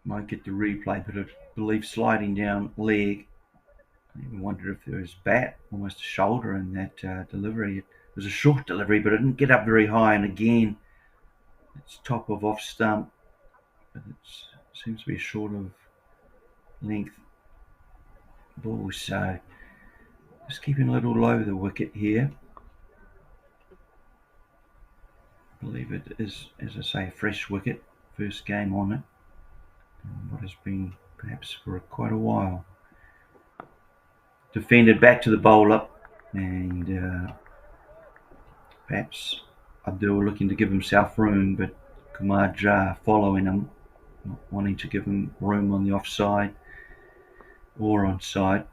Might get the replay, but I believe sliding down leg. I even wondered if there was bat, almost a shoulder in that delivery. It was a short delivery, but it didn't get up very high, and again, it's top of off stump, but it seems to be a short of length ball, so just keeping a little low the wicket here. I believe it is, as I say, a fresh wicket, first game on it, and what has been perhaps for quite a while. Defended back to the bowler, and perhaps Abdul looking to give himself room, but Kumar Jah following him, not wanting to give him room on the offside or onside.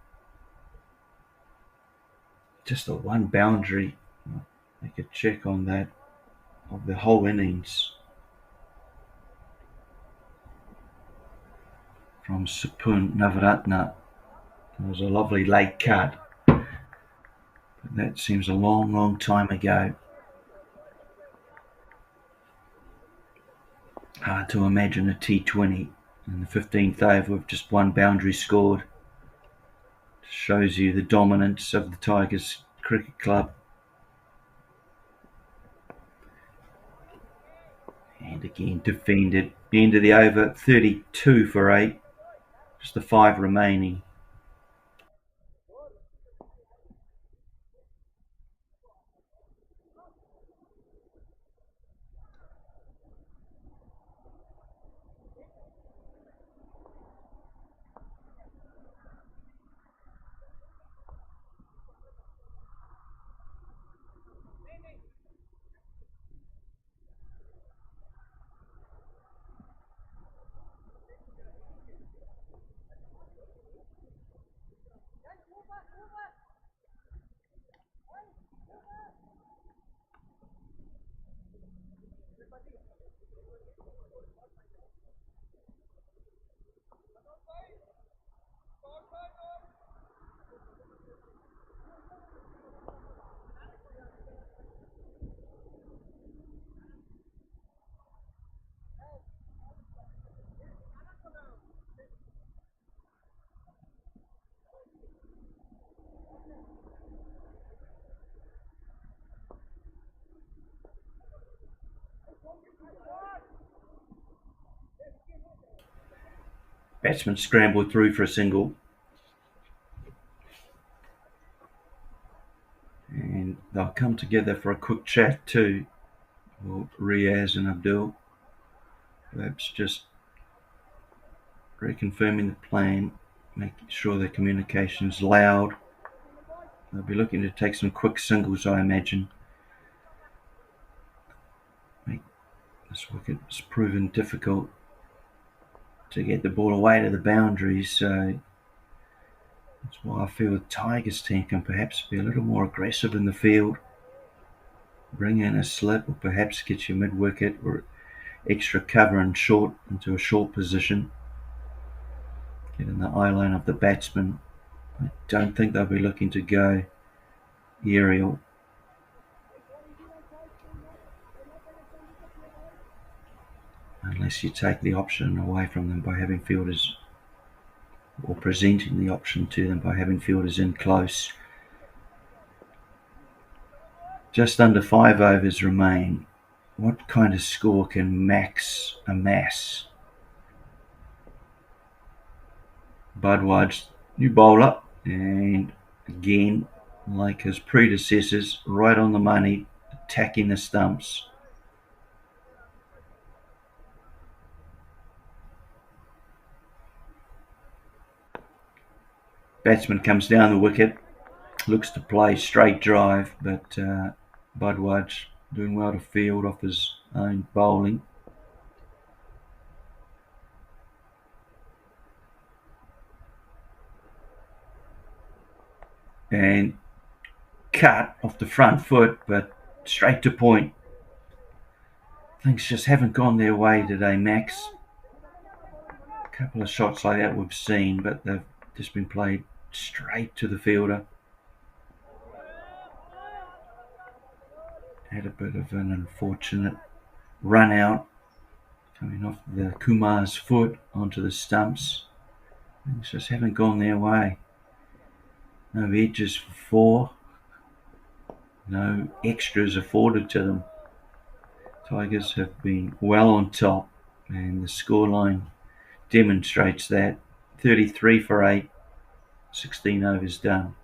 Just the one boundary, make a check on that, of the whole innings from Sapun Navaratna. It was a lovely late cut, but that seems a long, long time ago. Hard to imagine a T20 in the 15th over with just one boundary scored. Shows you the dominance of the Tigers Cricket Club. And again defended. End of the over, 32 for 8. Just the 5 remaining. Batsman scrambled through for a single. And they'll come together for a quick chat too. Well, Riaz and Abdul. Perhaps just reconfirming the plan, making sure the communication's loud. They'll be looking to take some quick singles, I imagine. This wicket's proven difficult to get the ball away to the boundaries, so that's why I feel the Tigers team can perhaps be a little more aggressive in the field. Bring in a slip, or perhaps get you mid-wicket or extra cover and short into a short position. Get in the eye line of the batsman. I don't think they'll be looking to go aerial. Unless you take the option away from them by having fielders, or presenting the option to them by having fielders in close. Just under 5 overs remain. What kind of score can Max amass? Budwaj, new bowler, and again, like his predecessors, right on the money, attacking the stumps. Batsman comes down the wicket, looks to play straight drive, but Budwaj doing well to field off his own bowling. And cut off the front foot, but straight to point. Things just haven't gone their way today, Max. A couple of shots like that we've seen, but they've just been played straight to the fielder. Had a bit of an unfortunate run out, coming off the Kumar's foot onto the stumps. Things just haven't gone their way. No edges for 4. No extras afforded to them. Tigers have been well on top, and the scoreline demonstrates that. 33 for 8, 16 overs done.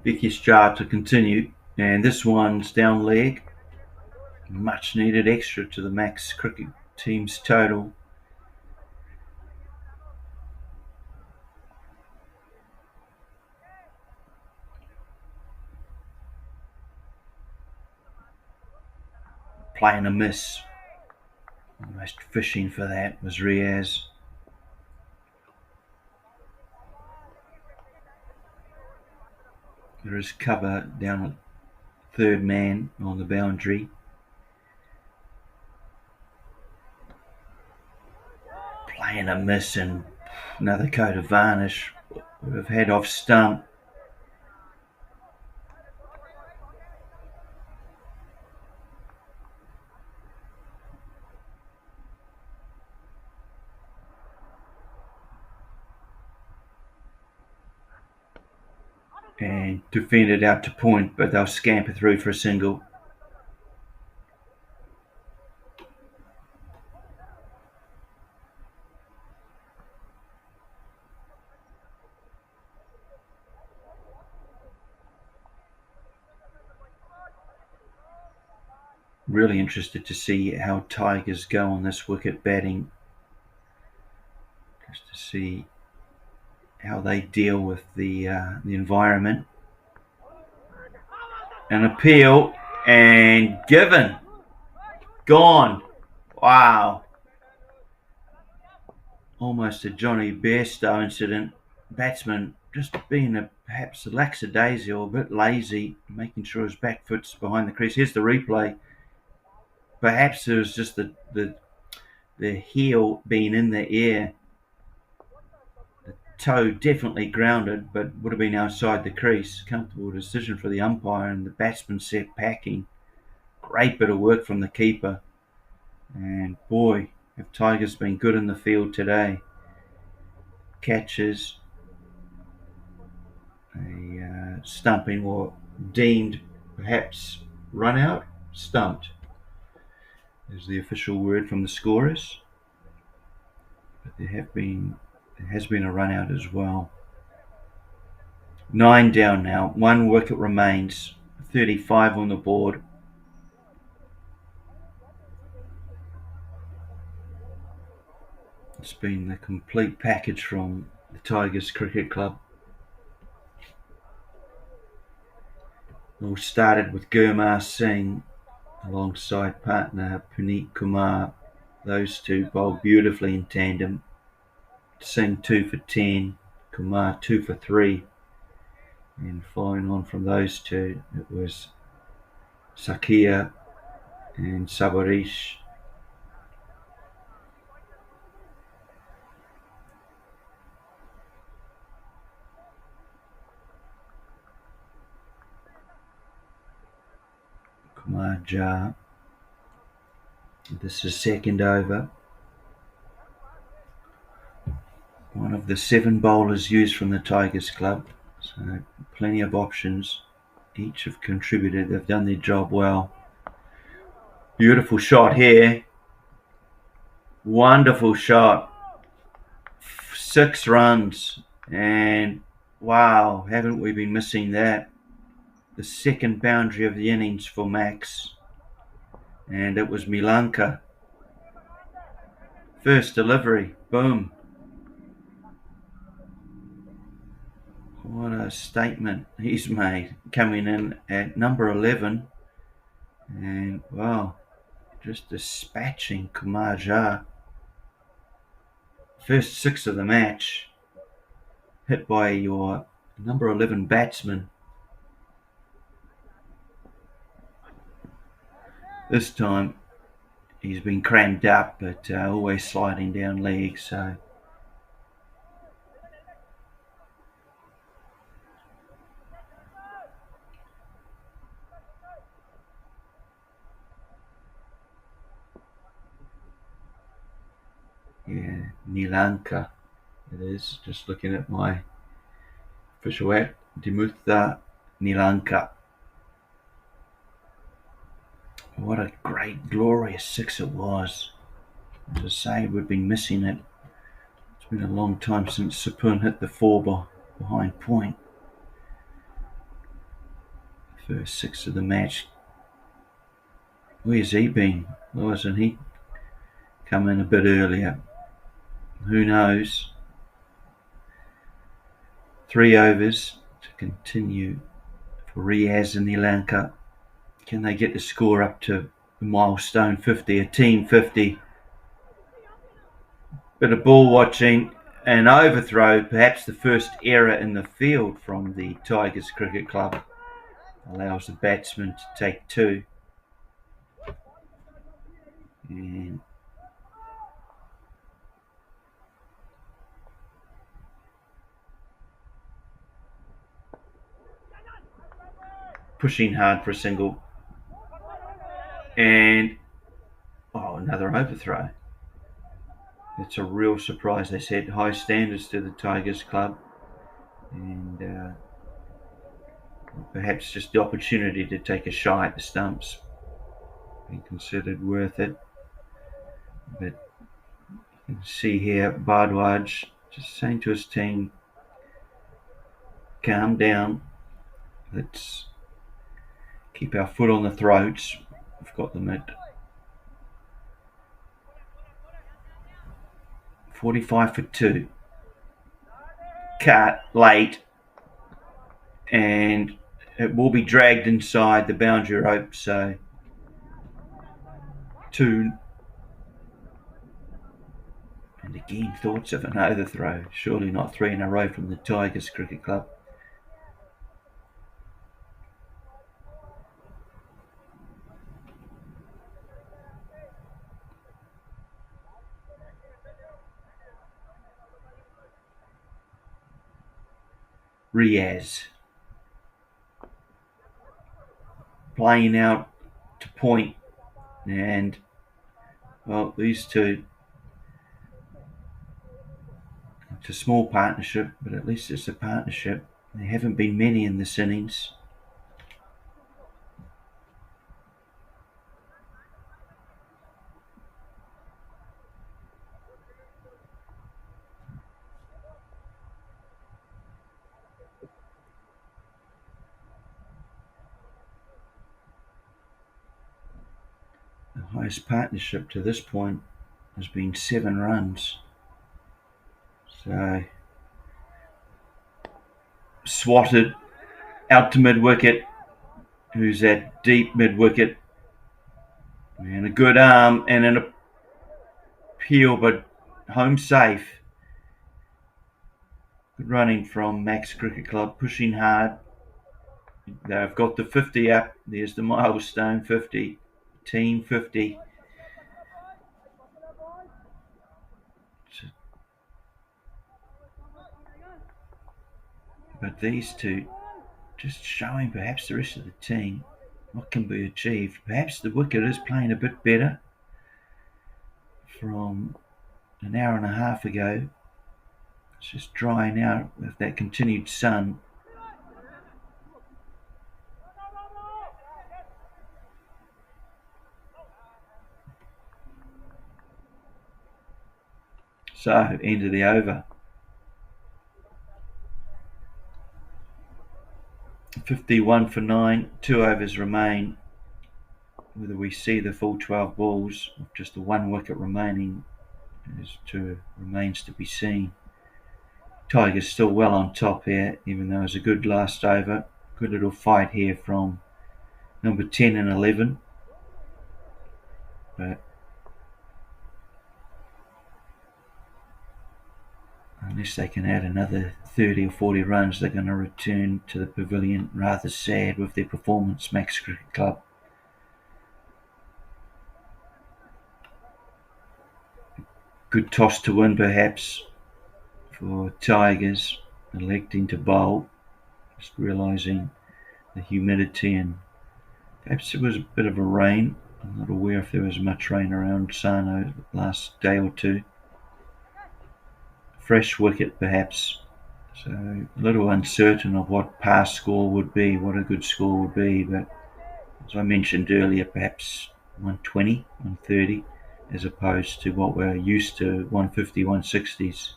Vicky's job to continue, and this one's down leg. Much needed extra to the Max cricket team's total. Playing a miss. Almost fishing for that was Riaz. There is cover down at third man on the boundary. Playing a miss, and another coat of varnish would have had off stump. And defended out to point, but they'll scamper through for a single. Really interested to see how Tigers go on this wicket batting. Just to see how they deal with the environment. An appeal, and given. Gone. Wow. Almost a Johnny Bairstow incident. Batsman just being perhaps a lackadaisical, a bit lazy, making sure his back foot's behind the crease. Here's the replay. Perhaps it was just the heel being in the air. The toe definitely grounded, but would have been outside the crease. Comfortable decision for the umpire, and the batsman set packing. Great bit of work from the keeper. And boy, have Tigers been good in the field today. Catches, a stumping, or deemed perhaps run out, stumped is the official word from the scorers. But there has been a run out as well. 9 down now, 1 wicket remains, 35 on the board. It's been the complete package from the Tigers Cricket Club. It all started with Gurmar Singh alongside partner Puneet Kumar. Those two bowled beautifully in tandem. Singh 2 for 10, Kumar 2 for 3. And following on from those two, it was Sakia and Sabarish. Kumar Jha. This is second over. One of the 7 bowlers used from the Tigers Club. So plenty of options. Each have contributed. They've done their job well. Beautiful shot here. Wonderful shot. 6 runs. And wow, haven't we been missing that? The second boundary of the innings for Max. And it was Milanka. First delivery. Boom. What a statement he's made, coming in at number 11, and wow, just dispatching Kumar Jha. First 6 of the match, hit by your number 11 batsman. This time he's been crammed up, but always sliding down legs, so yeah, Nilanka it is. Just looking at my official app, Dimutha Nilanka. What a great, glorious 6 it was. As I say, we've been missing it. It's been a long time since Sapun hit the 4 behind point. First 6 of the match. Where's he been? Why hasn't he come in a bit earlier? Who knows? 3 overs to continue for Riaz and Nilanka. Can they get the score up to the milestone 50, a team 50? Bit of ball watching, an overthrow, perhaps the first error in the field from the Tigers Cricket Club. Allows the batsman to take 2. And pushing hard for a single. And another overthrow. It's a real surprise. They set high standards to the Tigers Club, and perhaps just the opportunity to take a shot at the stumps being considered worth it. But you can see here Bardwaj just saying to his team, calm down, let's keep our foot on the throats. We've got them at 45 for 2. Cut late, and it will be dragged inside the boundary rope, so 2. And again, thoughts of an overthrow. Surely not 3 in a row from the Tigers Cricket Club. Riaz playing out to point, and well, these two, it's a small partnership, but at least it's a partnership. There haven't been many in this innings. The highest partnership to this point has been 7 runs. So swatted out to mid-wicket, who's at deep mid-wicket, and a good arm and an appeal, but home safe. Good running from Max Cricket Club, pushing hard. They've got the 50 up. There's the milestone 50, team 50. But these two just showing perhaps the rest of the team what can be achieved. Perhaps the wicket is playing a bit better from an hour and a half ago. It's just drying out with that continued sun. So, end of the over. 51 for 9, 2 overs remain. Whether we see the full 12 balls with just the 1 wicket remaining remains to be seen. Tigers still well on top here, even though it was a good last over. Good little fight here from number 10 and 11. But unless they can add another 30 or 40 runs, they're going to return to the pavilion rather sad with their performance, Max Cricket Club. Good toss to win perhaps for Tigers, electing to bowl, just realising the humidity, and perhaps it was a bit of a rain. I'm not aware if there was much rain around Sano the last day or two. Fresh wicket perhaps, so a little uncertain of what past score would be, what a good score would be, but as I mentioned earlier, perhaps 120, 130, as opposed to what we're used to, 150, 160s.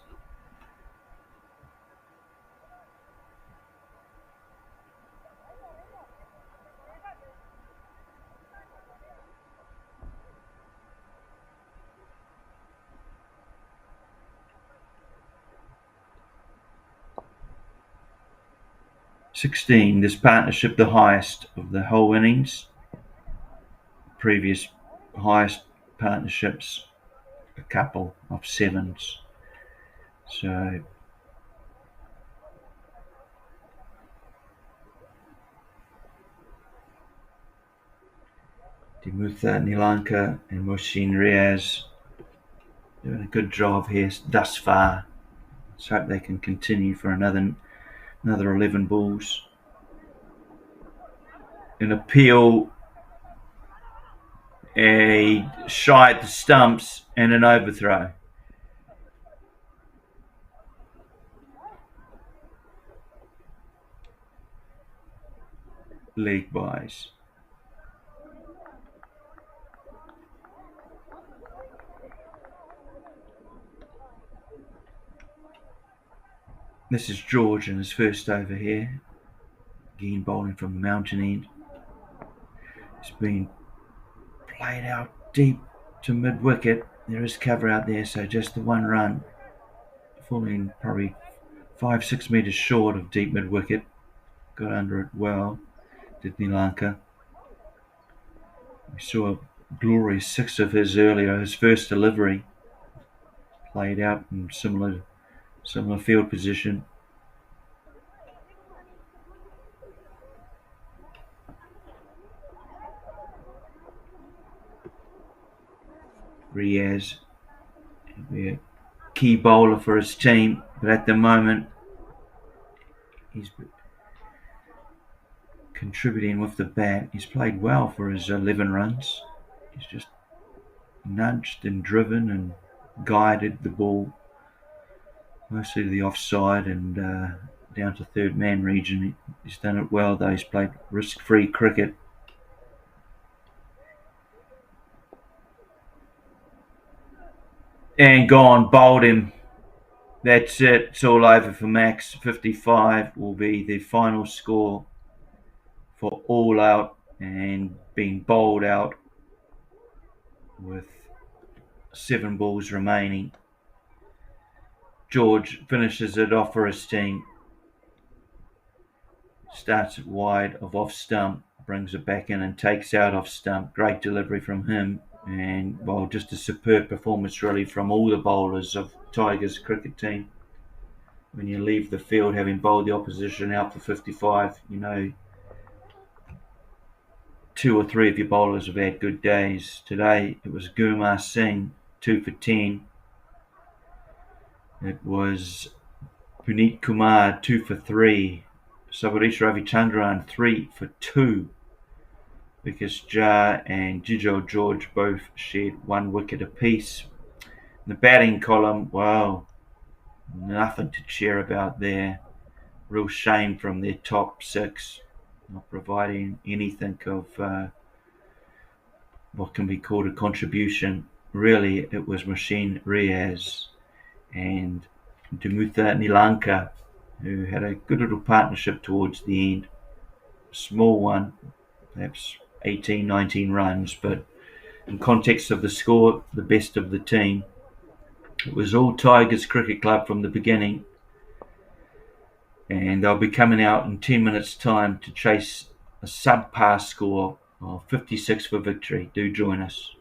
This partnership the highest of the whole innings. Previous highest partnerships, a couple of 7s. So Dimutha Nilanka and Mohsin Riaz doing a good job here thus far. Let's hope they can continue for another 11 balls. An appeal, a shy at the stumps, and an overthrow. Leg byes. This is George in his first over here. Again bowling from the mountain end. It's been played out deep to mid-wicket. There is cover out there, so just the 1 run. Falling probably 5-6 metres short of deep mid-wicket. Got under it well, did Nilanka. We saw a glorious 6 of his earlier, his first delivery. played out in similar field position. Riaz, a key bowler for his team, but at the moment he's contributing with the bat. He's played well for his 11 runs. He's just nudged and driven and guided the ball mostly to the offside and down to third man region. He's done it well, though. He's played risk-free cricket. And gone, bowled him. That's it. It's all over for Max. 55 will be the final score for all out and being bowled out with 7 balls remaining. George finishes it off for his team. Starts it wide of off stump, brings it back in and takes out off stump. Great delivery from him. And, well, just a superb performance really from all the bowlers of Tigers cricket team. When you leave the field having bowled the opposition out for 55, you know 2 or 3 of your bowlers have had good days. Today it was Gurmar Singh, 2 for 10. It was Puneet Kumar, 2 for 3. Sabarish Ravichandran, 3 for 2. Vikas Jha and Jijo George both shared 1 wicket apiece. In the batting column, well, nothing to cheer about there. Real shame from their top 6, not providing anything of what can be called a contribution. Really, it was Machine Riaz and Dumutha Nilanka, who had a good little partnership towards the end. Small one, perhaps 18, 19 runs, but in context of the score, the best of the team. It was all Tigers Cricket Club from the beginning, and they'll be coming out in 10 minutes' time to chase a subpar score of 56 for victory. Do join us.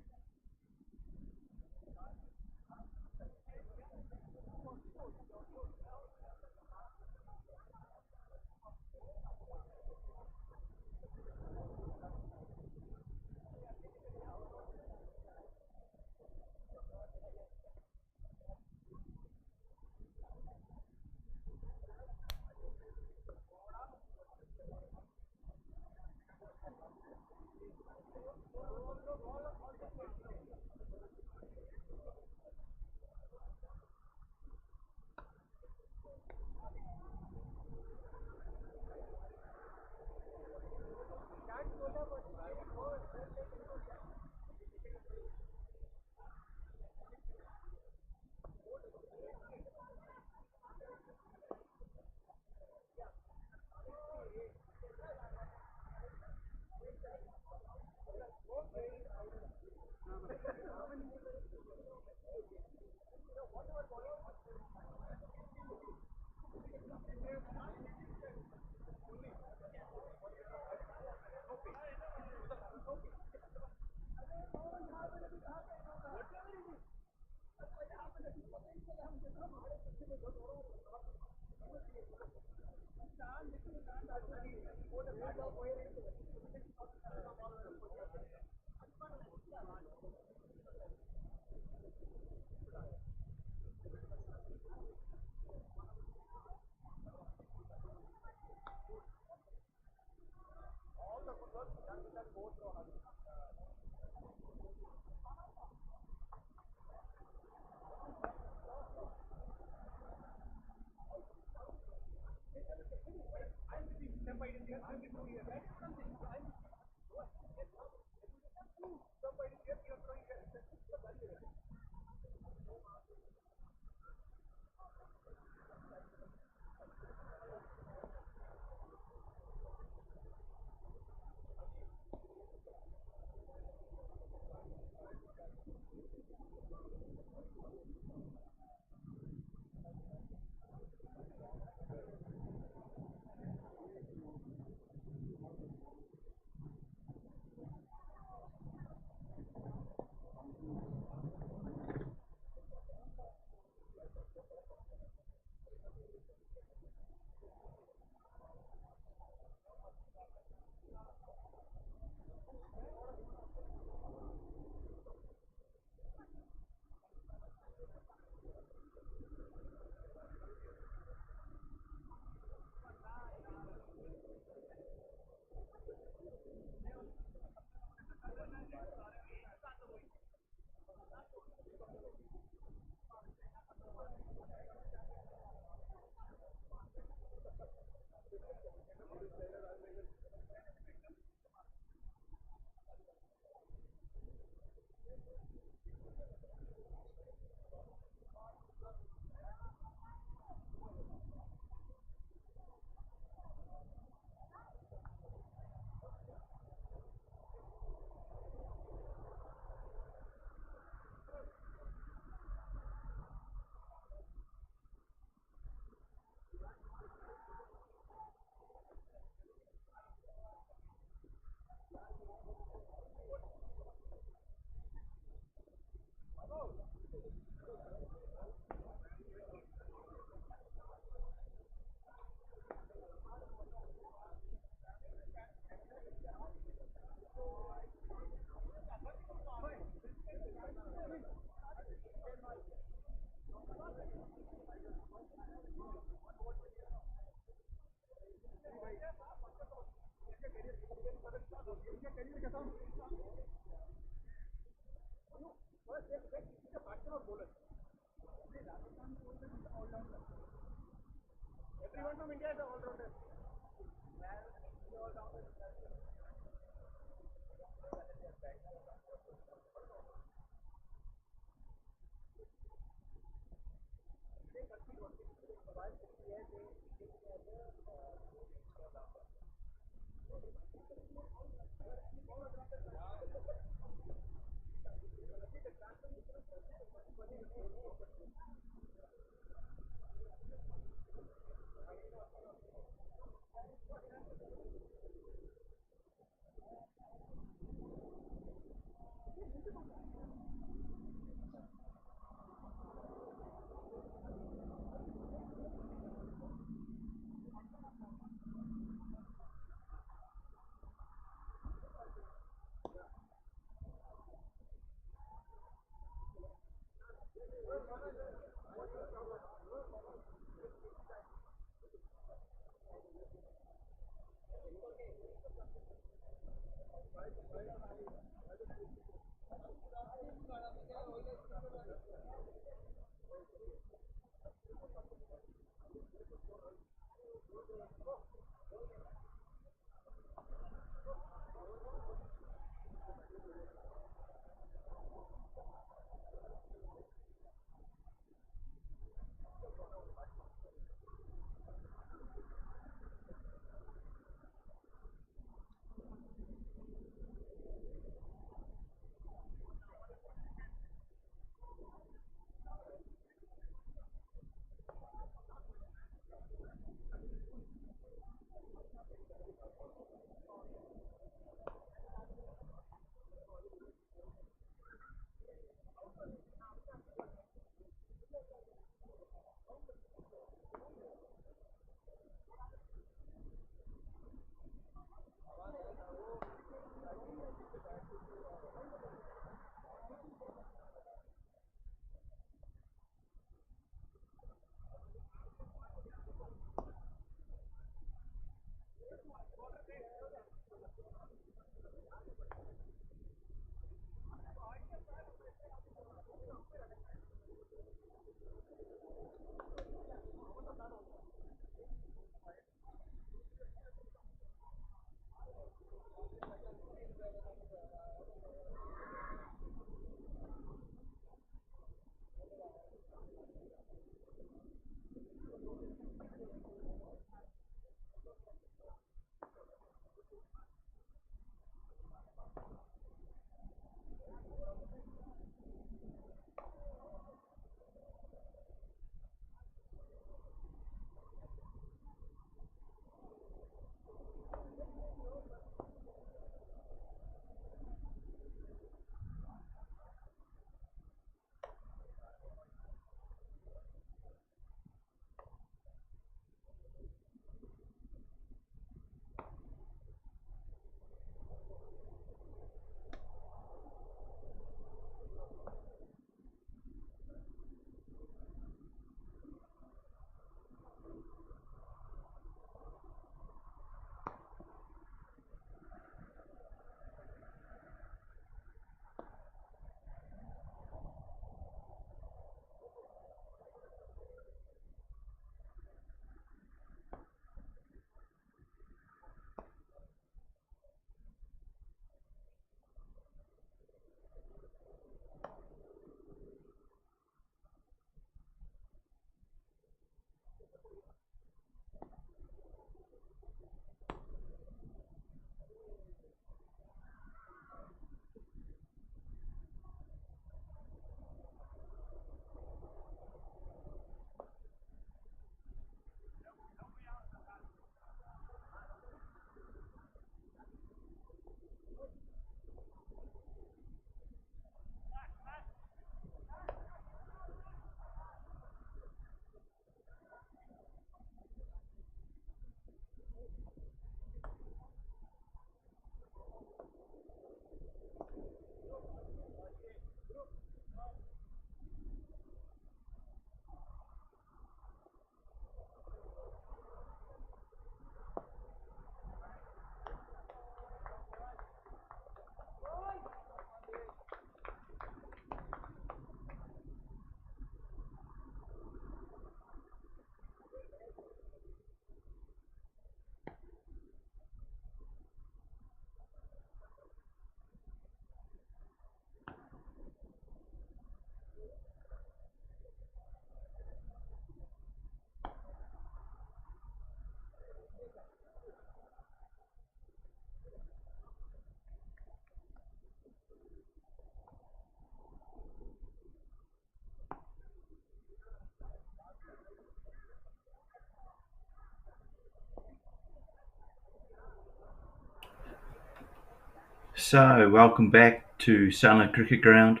So, welcome back to Sunland Cricket Ground.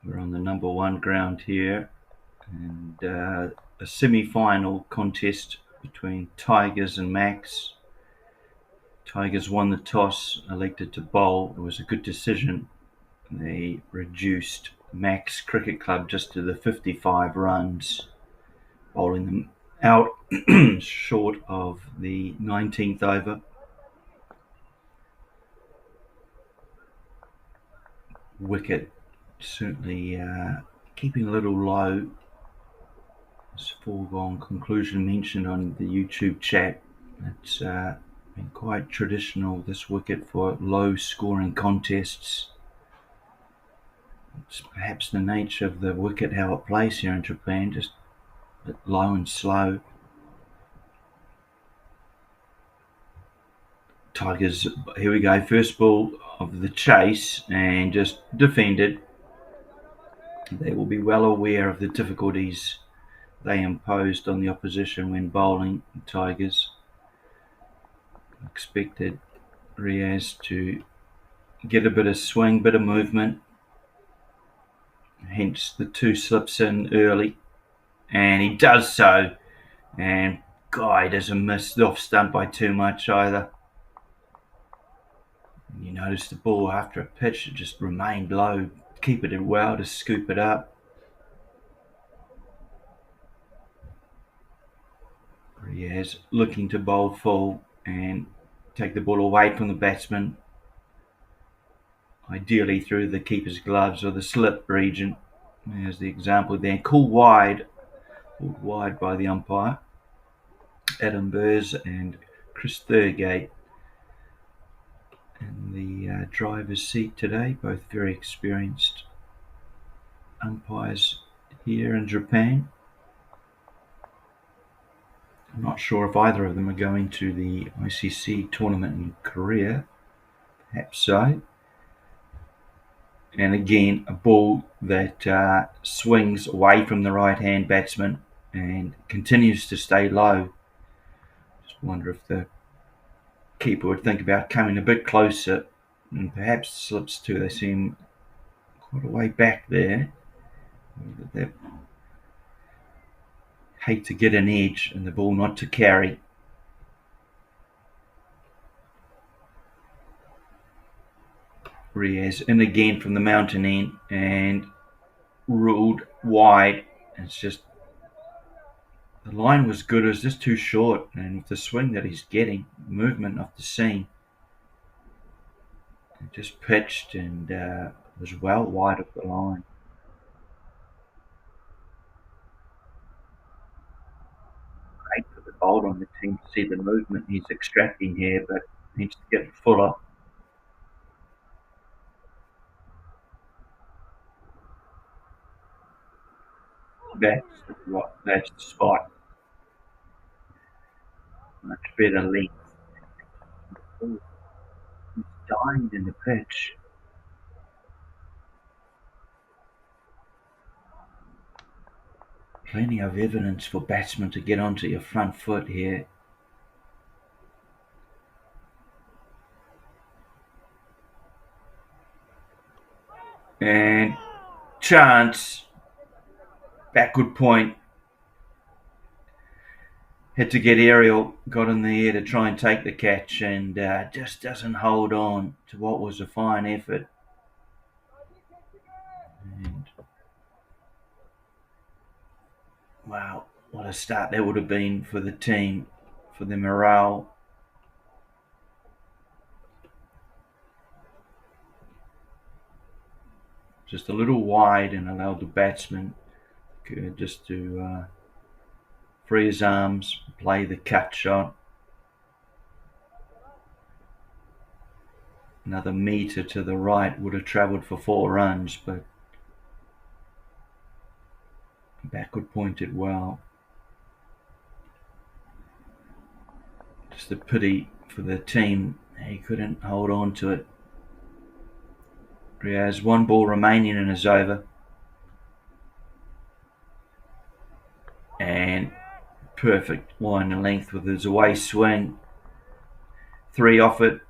We're on the number one ground here, and a semi-final contest between Tigers and Max. Tigers won the toss, elected to bowl. It was a good decision. They reduced Max Cricket Club just to the 55 runs, bowling them out short of the 19th over. wicket. Certainly keeping a little low. This foregone conclusion mentioned on the YouTube chat. It's been quite traditional, this wicket, for low scoring contests. It's perhaps the nature of the wicket, how it plays here in Japan, just a bit low and slow. Tigers, here we go, first ball of the chase, and just defended. They will be well aware of the difficulties they imposed on the opposition when bowling. The Tigers expected Riaz to get a bit of swing, bit of movement, hence the two slips in early, and he does so, and Guy doesn't miss off stump by too much either. You notice the ball after a pitch, it just remained low, keep it well to scoop it up. Riaz looking to bowl full and take the ball away from the batsman, ideally through the keeper's gloves or the slip region. There's the example there. Called wide by the umpire, Adam Burrs and Chris Thurgate in the driver's seat today, both very experienced umpires here in Japan. I'm not sure if either of them are going to the ICC tournament in Korea. Perhaps so. And again, a ball that swings away from the right-hand batsman and continues to stay low. Just wonder if the keeper would think about coming a bit closer and perhaps slips too. They seem quite a way back there. They hate to get an edge and the ball not to carry. Riaz in again from the mountain end and ruled wide. It's just, the line was good, it was just too short, and with the swing that he's getting, movement off the seam, it just pitched and was well wide of the line. Great for the bowler on the team to see the movement he's extracting here, but needs to get fuller. That's the spot. Much better length. Oh, he's dying in the pitch. Plenty of evidence for batsmen to get onto your front foot here. And chance. Backward point. Had to get aerial, got in the air to try and take the catch, and just doesn't hold on to what was a fine effort. And wow, what a start that would have been for the team, for the morale. Just a little wide and allowed the batsman just to free his arms, play the cut shot. Another metre to the right would have travelled for 4 runs, but backward pointed well. Just a pity for the team, he couldn't hold on to it. Riaz, 1 ball remaining in his over. And perfect line and length with his away swing. 3 off it.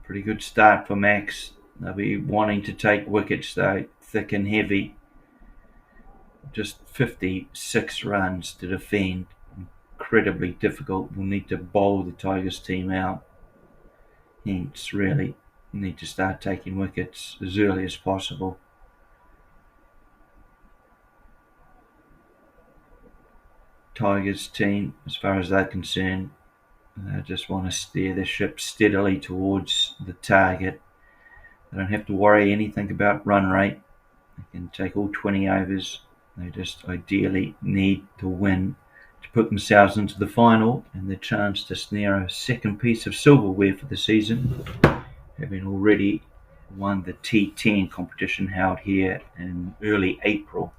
Pretty good start for Max. They'll be wanting to take wickets though, thick and heavy. Just 56 runs to defend. Incredibly difficult. We'll need to bowl the Tigers team out. Hence, really need to start taking wickets as early as possible. Tigers team, as far as they're concerned, they just want to steer the ship steadily towards the target. They don't have to worry anything about run rate. They can take all 20 overs. They just ideally need to win to put themselves into the final and the chance to snare a second piece of silverware for the season, having already won the T10 competition held here in early April.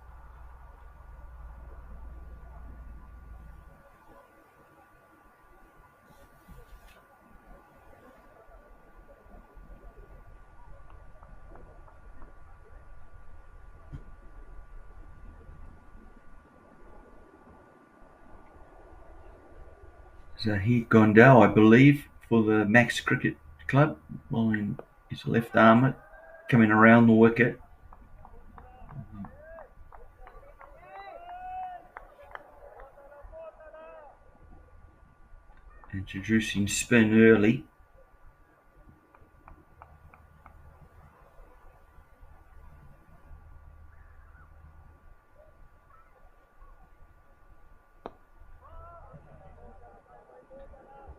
Zahid Gondal, I believe, for the Max Cricket Club, bowling his left armour, coming around the wicket. Introducing spin early.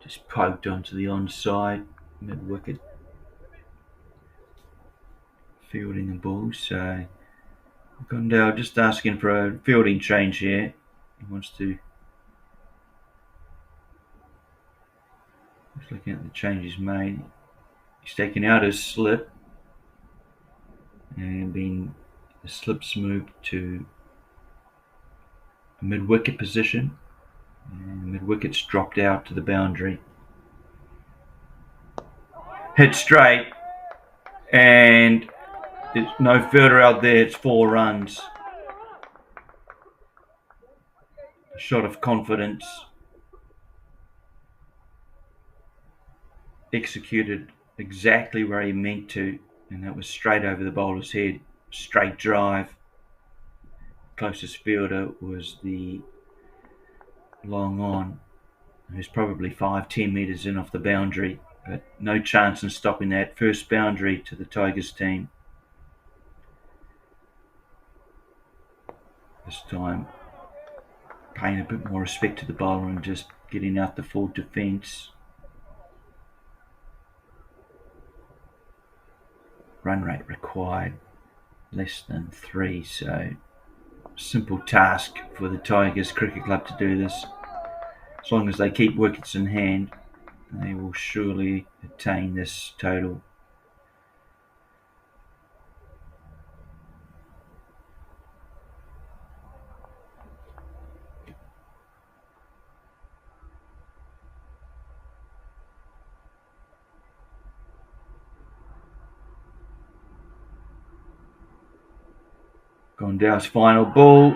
Just poked onto the onside, mid-wicket. Fielding the ball, so Gondal just asking for a fielding change here. He wants to... Just looking at the changes made. He's taken out his slip and the slip's moved to a mid-wicket position. And mid-wicket's dropped out to the boundary. Hit straight, and it's no further out there. It's 4 runs. A shot of confidence. Executed exactly where he meant to, and that was straight over the bowler's head. Straight drive. Closest fielder was the long on, who's probably 5-10 metres in off the boundary, but no chance in stopping that. First boundary to the Tigers team. This time paying a bit more respect to the bowler and just getting out the full defence. Run rate required less than 3, so simple task for the Tigers Cricket Club to do this. As long as they keep wickets in hand, they will surely attain this total. Gondal's final ball,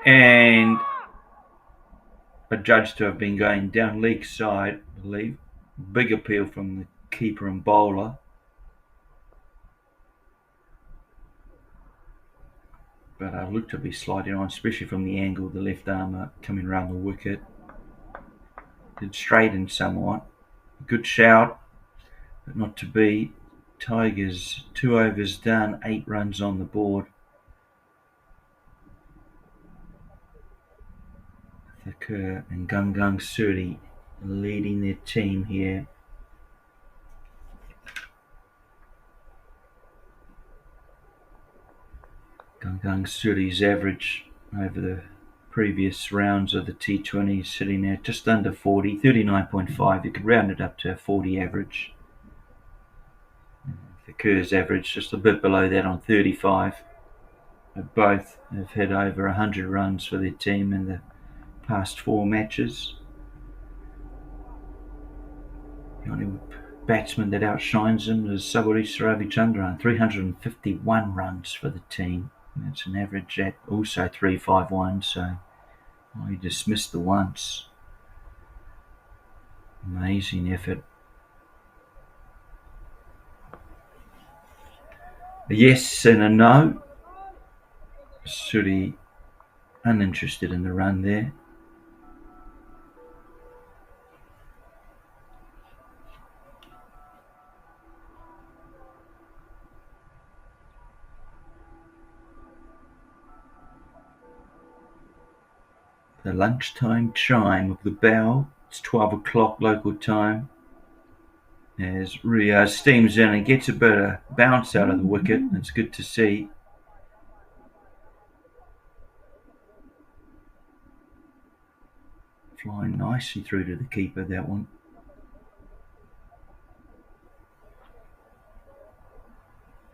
and adjudged to have been going down leg side, I believe. Big appeal from the keeper and bowler. But looked to be sliding on, especially from the angle of the left armour coming round the wicket. Did straighten somewhat. Good shout, but not to be. Tigers 2 overs done, 8 runs on the board. Thakur and Gungung Suri leading their team here. Gungung Suri's average over the previous rounds of the T20 is sitting at just under 40, 39.5. You could round it up to a 40 average. Thakur's average just a bit below that on 35. Both have hit over 100 runs for their team in the past 4 matches. The only batsman that outshines him is Saburi Ravichandran, 351 runs for the team. That's an average at also 351, so he dismissed the once. Amazing effort. A yes and a no. Suri uninterested in the run there. The lunchtime chime of the bell. It's 12 o'clock local time. as Rios steams in and gets a bit of bounce out of the wicket. It's good to see. Flying nicely through to the keeper, that one.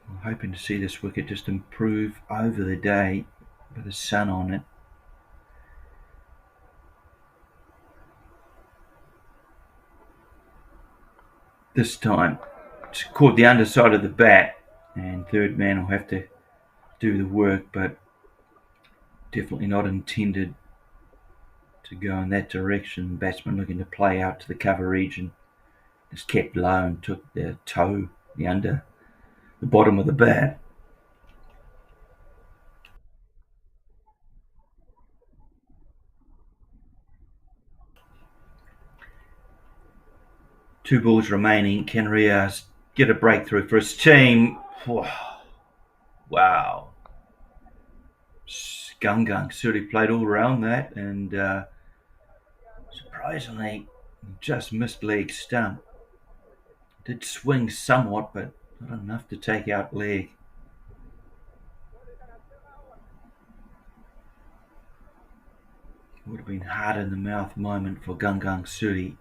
I'm hoping to see this wicket just improve over the day with the sun on it. This time, it's caught the underside of the bat, and third man will have to do the work, but definitely not intended to go in that direction. Batsman looking to play out to the cover region, just kept low and took the toe, the bottom of the bat. Two balls remaining. Can Rios get a breakthrough for his team? Wow. Gung Suri played all around that, and surprisingly just missed leg stump. Did swing somewhat, but not enough to take out leg. Would have been hard in the mouth moment for Gung Suri,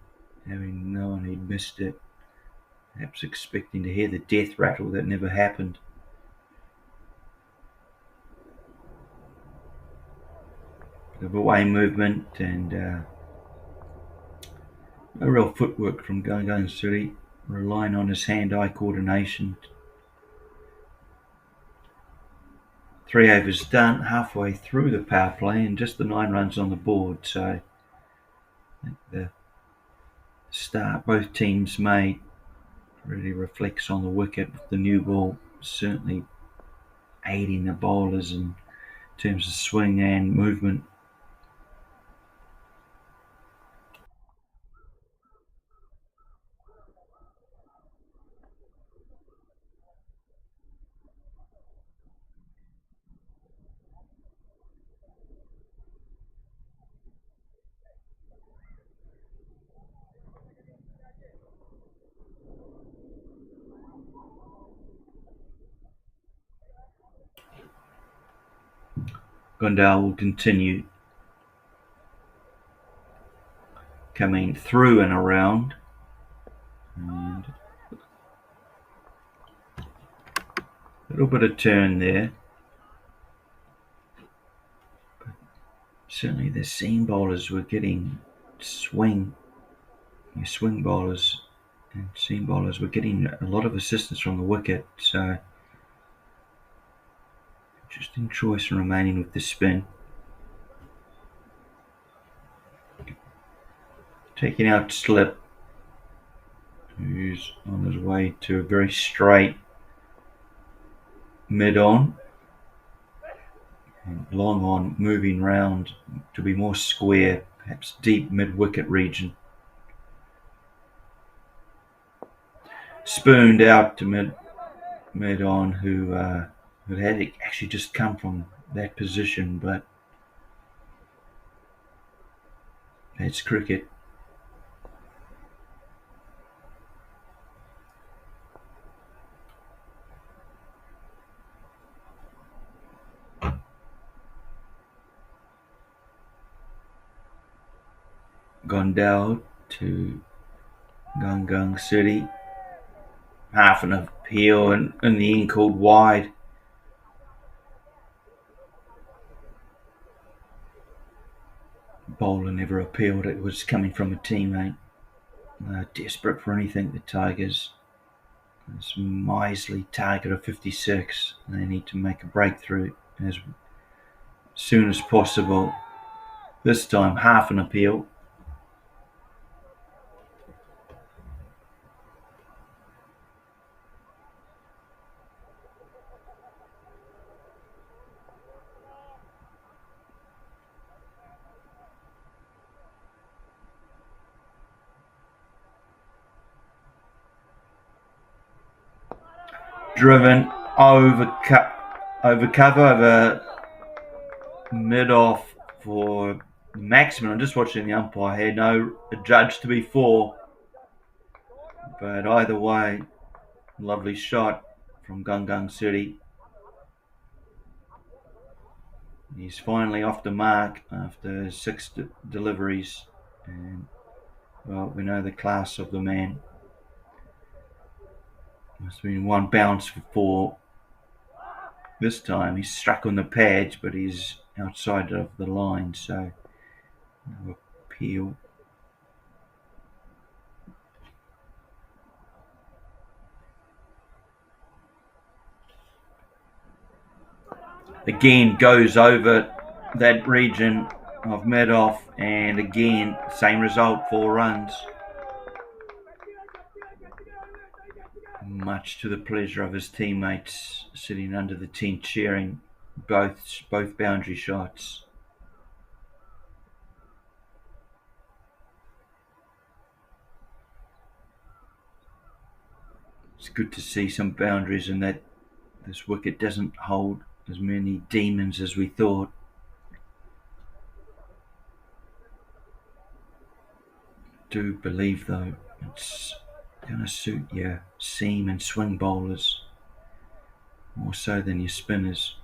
having known he'd missed it, perhaps expecting to hear the death rattle that never happened. Bit of away movement and no real footwork from Gung Suri, relying on his hand-eye coordination. 3 overs done, halfway through the power play, and just the 9 runs on the board. So I think the start both teams made really reflects on the wicket, with the new ball certainly aiding the bowlers in terms of swing and movement. Gondal will continue coming through and around, and a little bit of turn there, but certainly the seam bowlers were getting swing bowlers and seam bowlers were getting a lot of assistance from the wicket, so interesting choice in remaining with the spin. Taking out Slip, who's on his way to a very straight mid-on, and long on moving round to be more square, perhaps deep mid-wicket region. Spooned out to mid-on, who had actually just come from that position, but that's cricket. Gondal to Gung Suri. Half an appeal, and in the end called wide. Bowler never appealed. It was coming from a teammate. Desperate for anything, the Tigers. This miserly target of 56. They need to make a breakthrough as soon as possible. This time, half an appeal. Driven over mid-off for maximum. I'm just watching the umpire here. No judge to be 4. But either way, lovely shot from Gungung City. He's finally off the mark after 6 deliveries, and well, we know the class of the man. Must have been one bounce for 4. This time he's struck on the pads, but he's outside of the line, so no appeal. Again goes over that region of mid-off, and again same result, 4 runs. Much to the pleasure of his teammates sitting under the tent cheering both boundary shots. It's good to see some boundaries, and that this wicket doesn't hold as many demons as we thought. Do believe though it's going to suit your seam and swing bowlers more so than your spinners.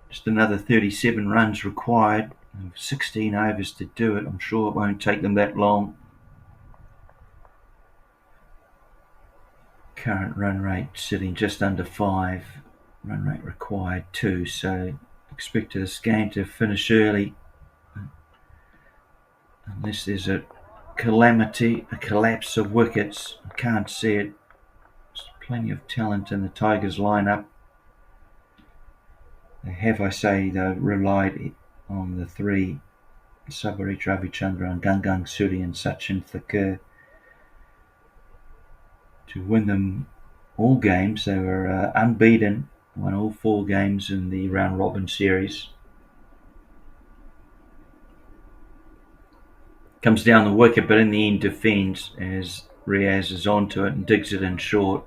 Just another 37 runs required, 16 overs to do it. I'm sure it won't take them that long. Current run rate sitting just under 5, run rate required 2, so expect this game to finish early unless there's a calamity, a collapse of wickets. I can't see it. There's plenty of talent in the Tigers lineup. They have, I say, though, relied on the 3, Sabarit Ravichandran, Gungung Suri and Sachin Thakur, to win them all games. They were unbeaten, won all 4 games in the round robin series. Comes down the wicket, but in the end defends as Riaz is onto it and digs it in short.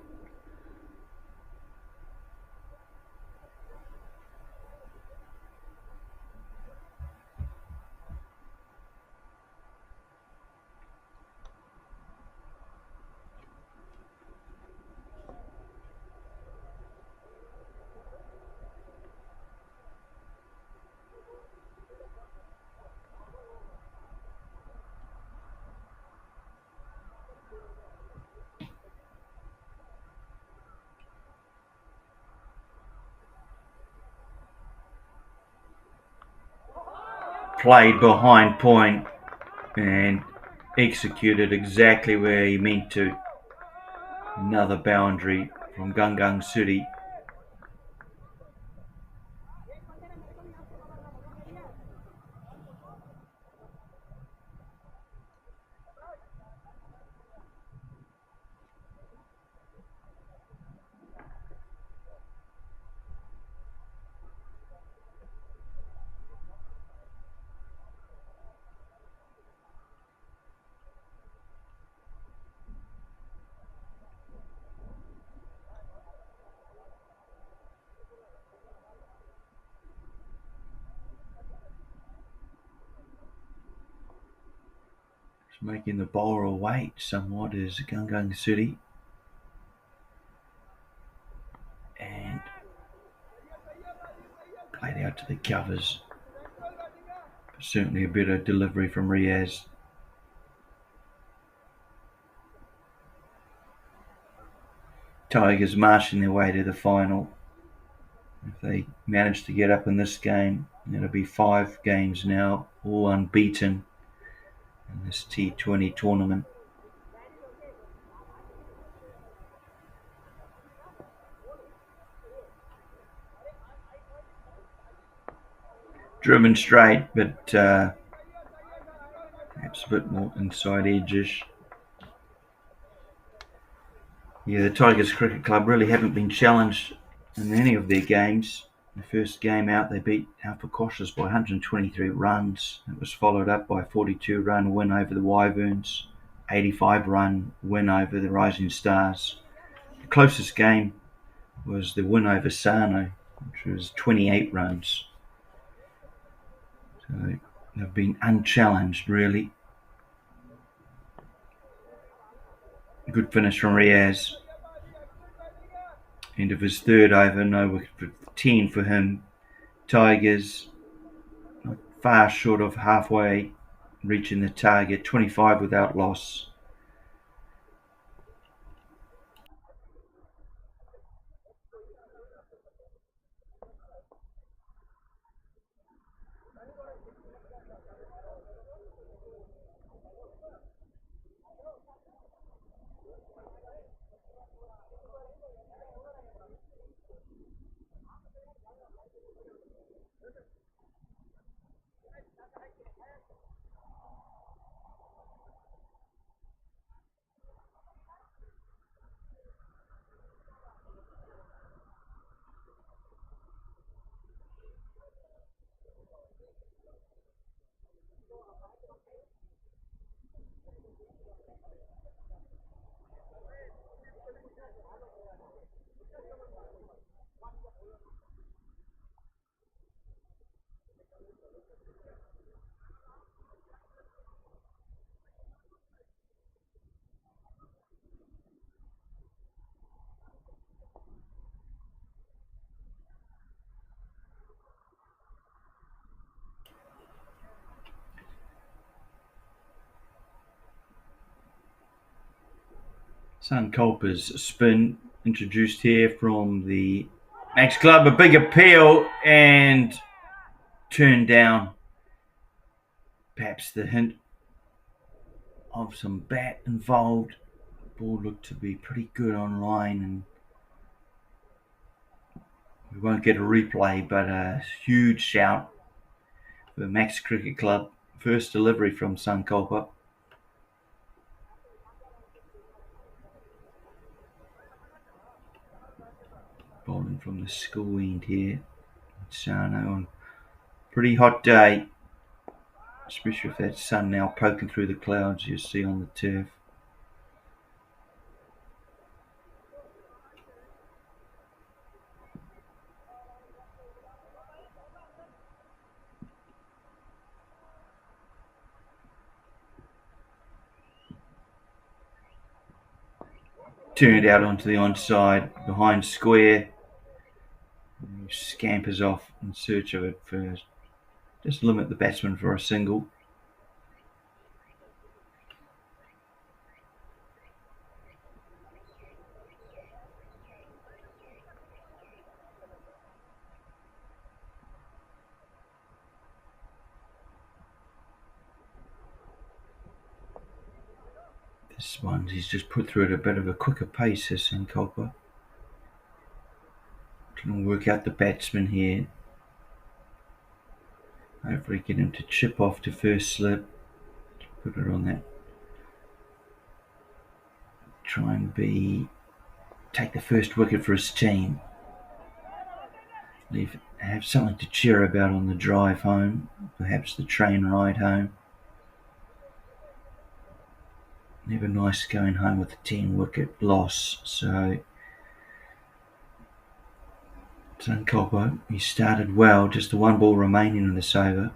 Played behind point and executed exactly where he meant to. Another boundary from Gungung Suri. Making the bowler wait somewhat is Gungung Suri, and played out to the covers. But certainly a better delivery from Riaz. Tigers marching their way to the final. If they manage to get up in this game, it'll be 5 games now, all unbeaten in this T20 tournament. Driven straight, but perhaps a bit more inside edge-ish. Yeah, the Tigers Cricket Club really haven't been challenged in any of their games. The first game out, they beat Alpha Koshas by 123 runs. It was followed up by a 42-run win over the Wyverns, 85-run win over the Rising Stars. The closest game was the win over Sano, which was 28 runs. So they've been unchallenged, really. Good finish from Riaz. End of his third over, no wicket for 10 for him. Tigers not far short of halfway reaching the target, 25 without loss. Sankalpa's spin introduced here from the Max Club. A big appeal and turned down. Perhaps the hint of some bat involved. Ball looked to be pretty good on line, and we won't get a replay, but a huge shout for Max Cricket Club. First delivery from Sankalpa. Bowling from the school end here. Sano on a pretty hot day, especially with that sun now poking through the clouds you see on the turf. Turned out onto the onside, behind square. He scampers off in search of it first. Just limit the batsman for a single. This one, he's just put through at a bit of a quicker pace, this Sankalpa. Trying to work out the batsman here. Hopefully get him to chip off to first slip. Put it on that. Try and take the first wicket for his team. Have something to cheer about on the drive home. Perhaps the train ride home. Never nice going home with a 10-wicket loss. So Sankalpa, he started well, just the one ball remaining in this over.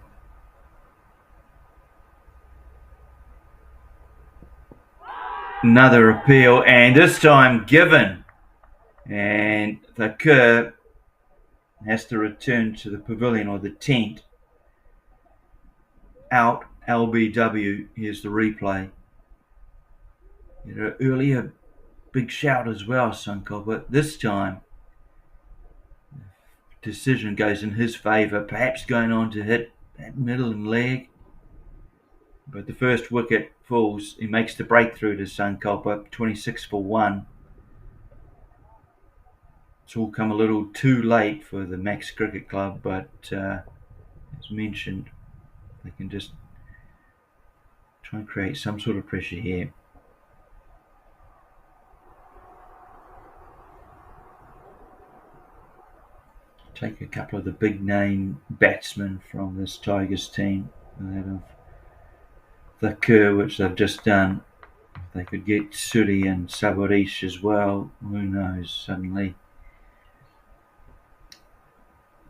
Another appeal, and this time given. And the Kerr has to return to the pavilion or the tent. Out, LBW. Here's the replay. Earlier, big shout as well, Sankalpa. This time, decision goes in his favour, perhaps going on to hit that middle and leg. But the first wicket falls. He makes the breakthrough to Sankalpa, 26 for 1. It's all come a little too late for the Max Cricket Club, but as mentioned, they can just try and create some sort of pressure here. Take a couple of the big name batsmen from this Tigers team, that of the Kerr, which they've just done. If they could get Suri and Sabarish as well, who knows, suddenly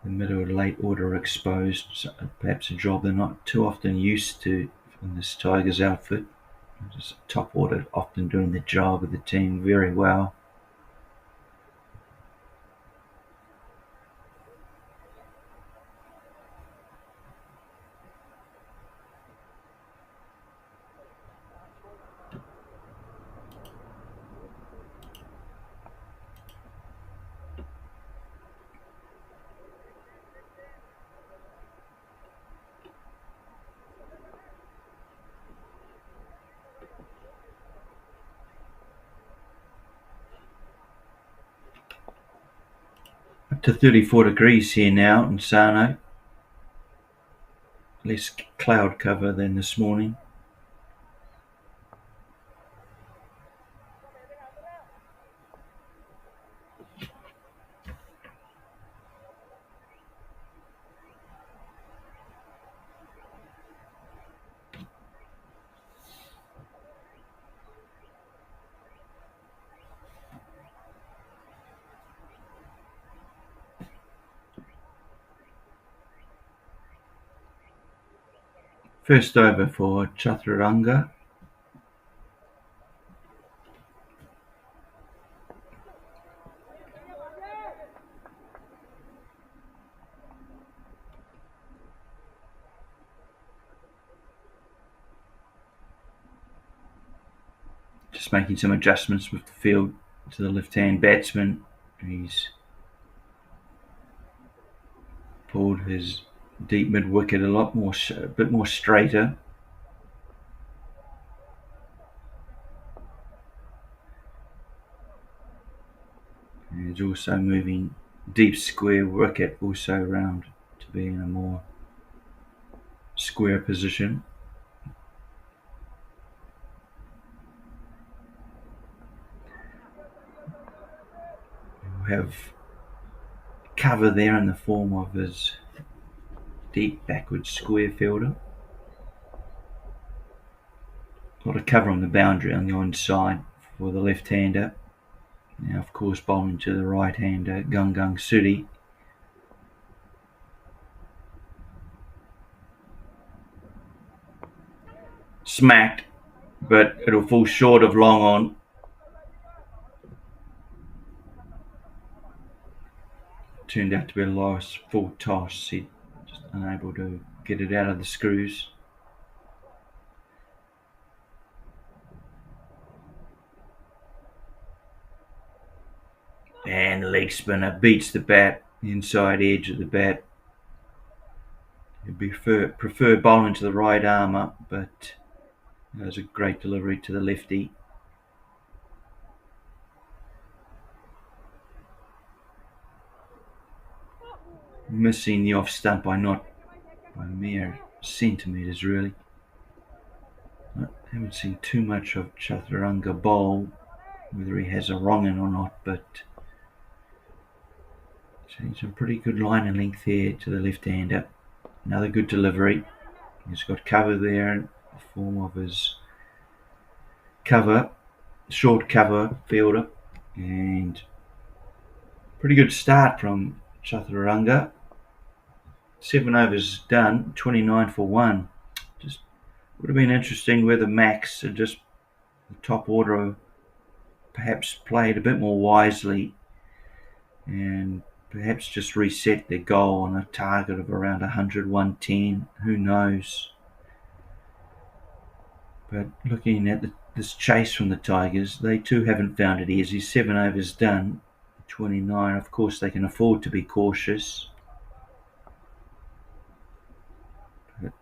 the mid or late order exposed, so perhaps a job they're not too often used to in this Tigers outfit. Just top order often doing the job of the team very well. Up to 34 degrees here now in Sano. Less cloud cover than this morning. First over for Chaturanga. Just making some adjustments with the field to the left-hand batsman. He's pulled his deep mid-wicket a bit more straighter. And he's also moving deep square wicket also round to be in a more square position. We'll have cover there in the form of his deep backward square fielder. A lot of cover on the boundary on the onside for the left-hander. Now, of course, bowling to the right-hander, Gungung Suri. Smacked, but it'll fall short of long on. Turned out to be a last full toss. He just unable to get it out of the screws. And the leg spinner beats the bat, the inside edge of the bat. He'd prefer bowling to the right arm up, but that was a great delivery to the lefty. Missing the off stump by mere centimetres really. I haven't seen too much of Chaturanga bowl, whether he has a wrong in or not, but seen some pretty good line and length there to the left-hander. Another good delivery. He's got cover there in the form of his short cover fielder, and pretty good start from Chaturanga. 7 overs done, 29 for 1. Just would have been interesting whether Max had just the top order perhaps played a bit more wisely and perhaps just reset their goal on a target of around 100, 110. Who knows? But looking at this chase from the Tigers, they too haven't found it easy. 7 overs done, 29. Of course, they can afford to be cautious. But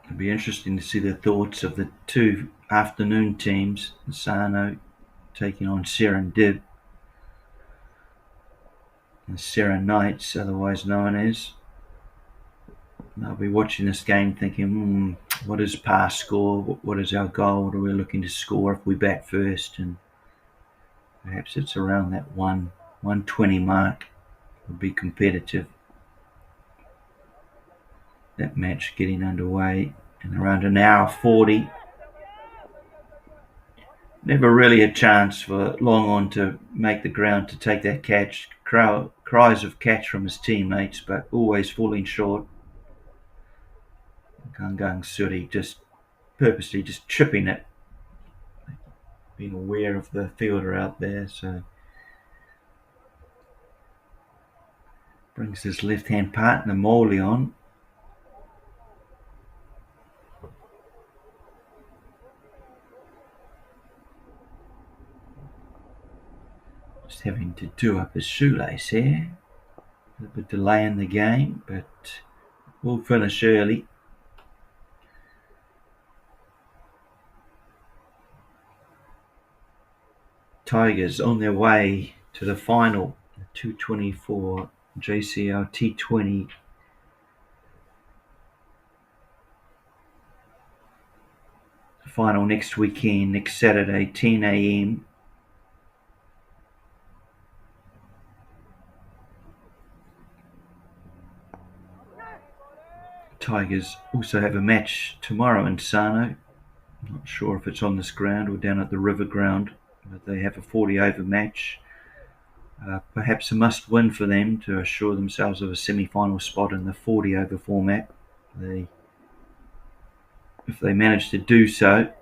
it'll be interesting to see the thoughts of the two afternoon teams, Sano taking on Serendib. The Seren Knights, otherwise known as. They'll be watching this game thinking, what is par score? What is our goal? What are we looking to score if we bat first? And perhaps it's around that 120 mark. Would be competitive. That match getting underway in around an hour 40. Never really a chance for long on to make the ground to take that catch. Crowd cries of catch from his teammates, but always falling short. Gangang Suri just purposely just chipping it, being aware of the fielder out there, so brings his left-hand partner Morley on. Just having to do up his shoelace here. A little bit delay in the game, but we'll finish early. Tigers on their way to the final, the 224 JCL T20 final next weekend, next Saturday, 10 a.m. Tigers also have a match tomorrow in Sano. I'm not sure if it's on this ground or down at the river ground, but they have a 40-over match. Perhaps a must-win for them to assure themselves of a semi-final spot in the 40-over format. If they manage to do so,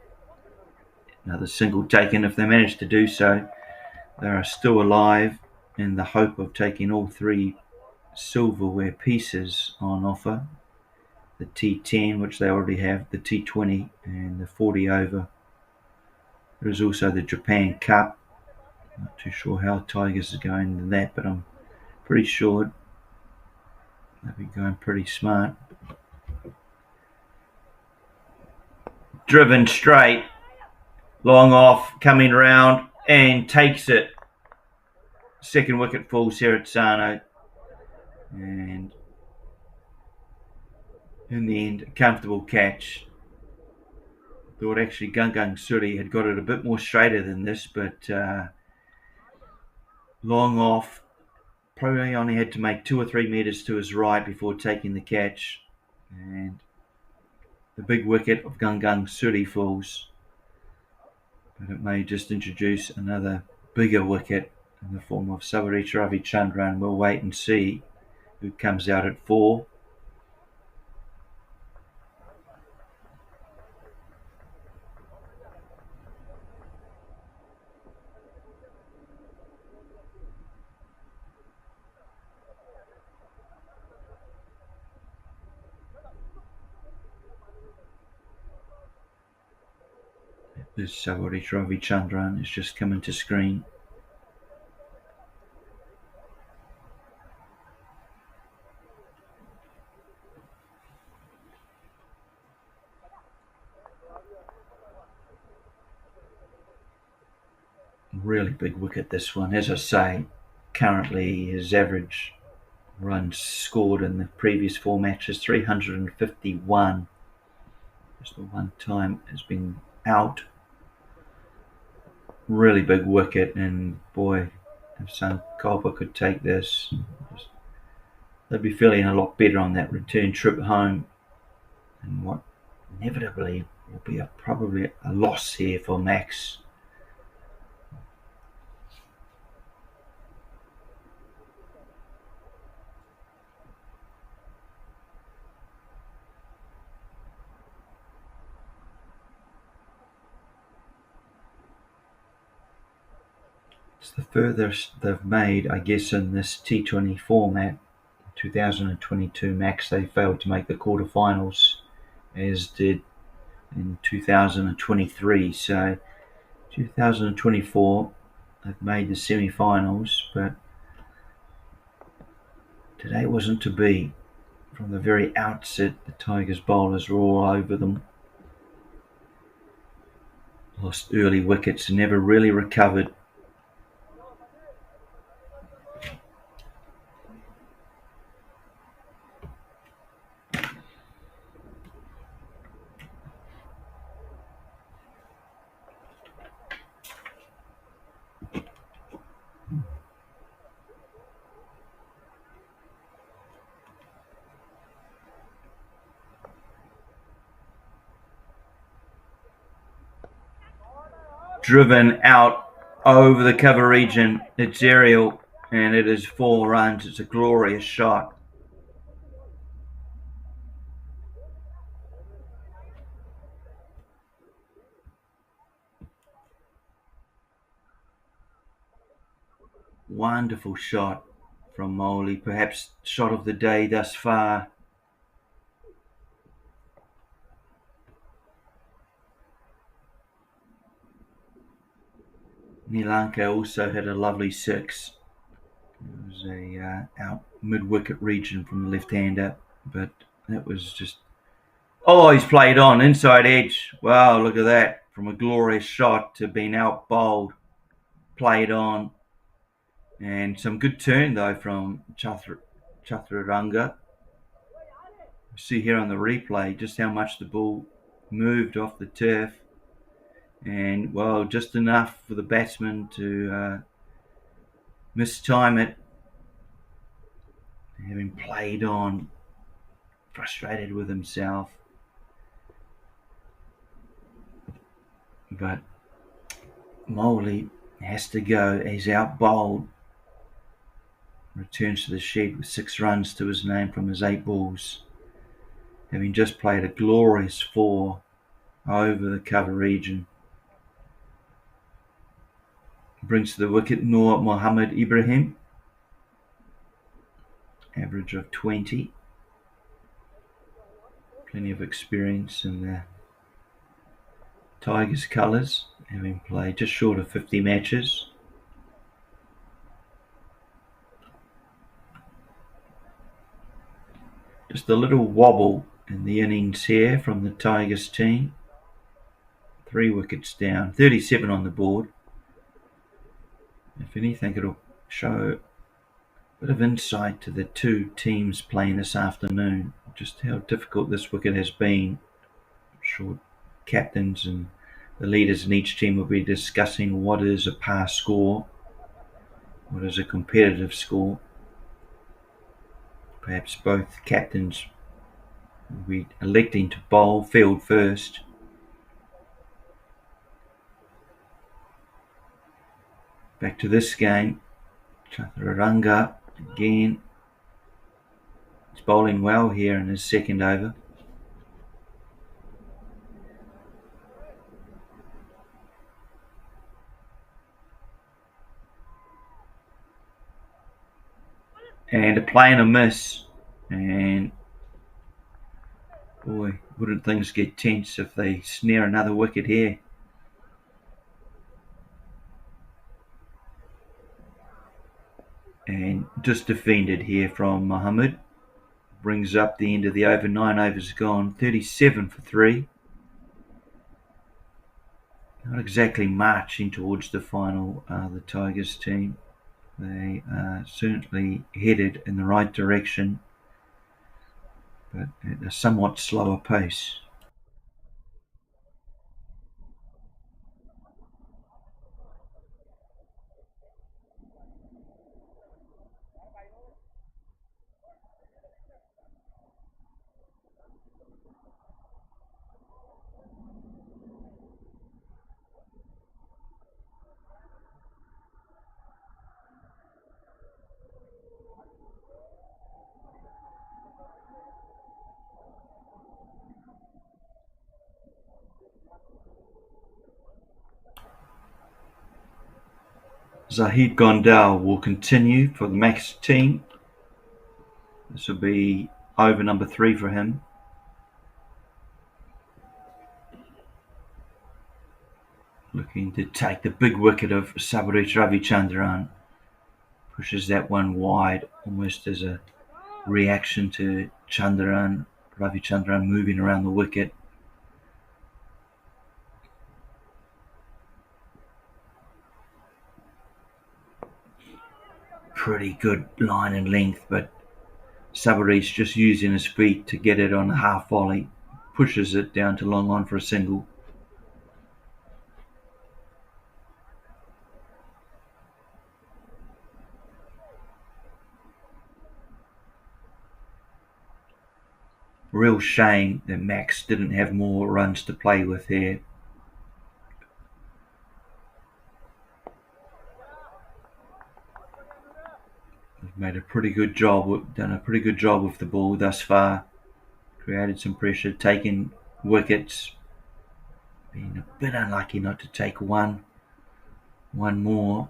another single taken, if they manage to do so, they are still alive in the hope of taking all three silverware pieces on offer. The T10, which they already have, the T20 and the 40-over. There is also the Japan Cup. Not too sure how Tigers is going in that, but I'm pretty sure they'll be going pretty smart. Driven straight, long off, coming round and takes it. Second wicket falls here at Sano, and in the end, a comfortable catch. Thought actually Gangang Suri had got it a bit more straighter than this, but long off, probably only had to make 2 or 3 metres to his right before taking the catch, and the big wicket of Gangang Suri falls, but it may just introduce another bigger wicket in the form of Savarich Ravichandran. We'll wait and see who comes out at 4. This Savarich Ravichandran is just coming to screen. Really big wicket, this one. As I say, currently his average runs scored in the previous 4 matches, 351. Just the one time has been out. Really big wicket, and boy, if Sankalpa could take this, they'd be feeling a lot better on that return trip home, and what inevitably will be probably a loss here for Max. It's the furthest they've made, I guess, in this T20 format. 2022 Max, they failed to make the quarterfinals, as did in 2023. So 2024, they've made the semi-finals, but today wasn't to be. From the very outset, the Tigers bowlers were all over them. Lost early wickets and never really recovered. Driven out over the cover region. It's aerial. And it is 4 runs. It's a glorious shot. Wonderful shot from Moley. Perhaps shot of the day thus far. Nilanka also had a lovely 6. It was a out mid-wicket region from the left-hander, but that was just... Oh, he's played on, inside edge. Wow, look at that. From a glorious shot to being out-bowled, played on. And some good turn, though, from Chaturanga. You see here on the replay just how much the ball moved off the turf. And, well, just enough for the batsman to mistime it. Having played on, frustrated with himself. But Moley has to go. He's out bowled. Returns to the shed with 6 runs to his name from his 8 balls, having just played a glorious 4 over the cover region. Brings to the wicket Noor Mohammed Ibrahim, average of 20. Plenty of experience in the Tigers colours, having played just short of 50 matches. Just a little wobble in the innings here from the Tigers team. 3 wickets down, 37 on the board. If anything, it'll show a bit of insight to the 2 teams playing this afternoon, just how difficult this wicket has been. I'm sure captains and the leaders in each team will be discussing what is a par score, what is a competitive score. Perhaps both captains will be electing to bowl field first. Back to this game. Chaturanga again. He's bowling well here in his second over. And a play and a miss. And boy, wouldn't things get tense if they snare another wicket here. And just defended here from Mohammed. Brings up the end of the over. 9 overs gone. 37 for 3. Not exactly marching towards the final, the Tigers team. They are certainly headed in the right direction, but at a somewhat slower pace. Zahid Gondal will continue for the Max team. This will be over number 3 for him. Looking to take the big wicket of Sabarish Ravichandran. Pushes that one wide, almost as a reaction to Ravichandran moving around the wicket. Pretty good line and length, but Sabarish just using his feet to get it on a half volley, pushes it down to long on for a single. Real shame that Max didn't have more runs to play with here. Made a pretty good job, done a pretty good job with the ball thus far. Created some pressure, taken wickets. Been a bit unlucky not to take one more.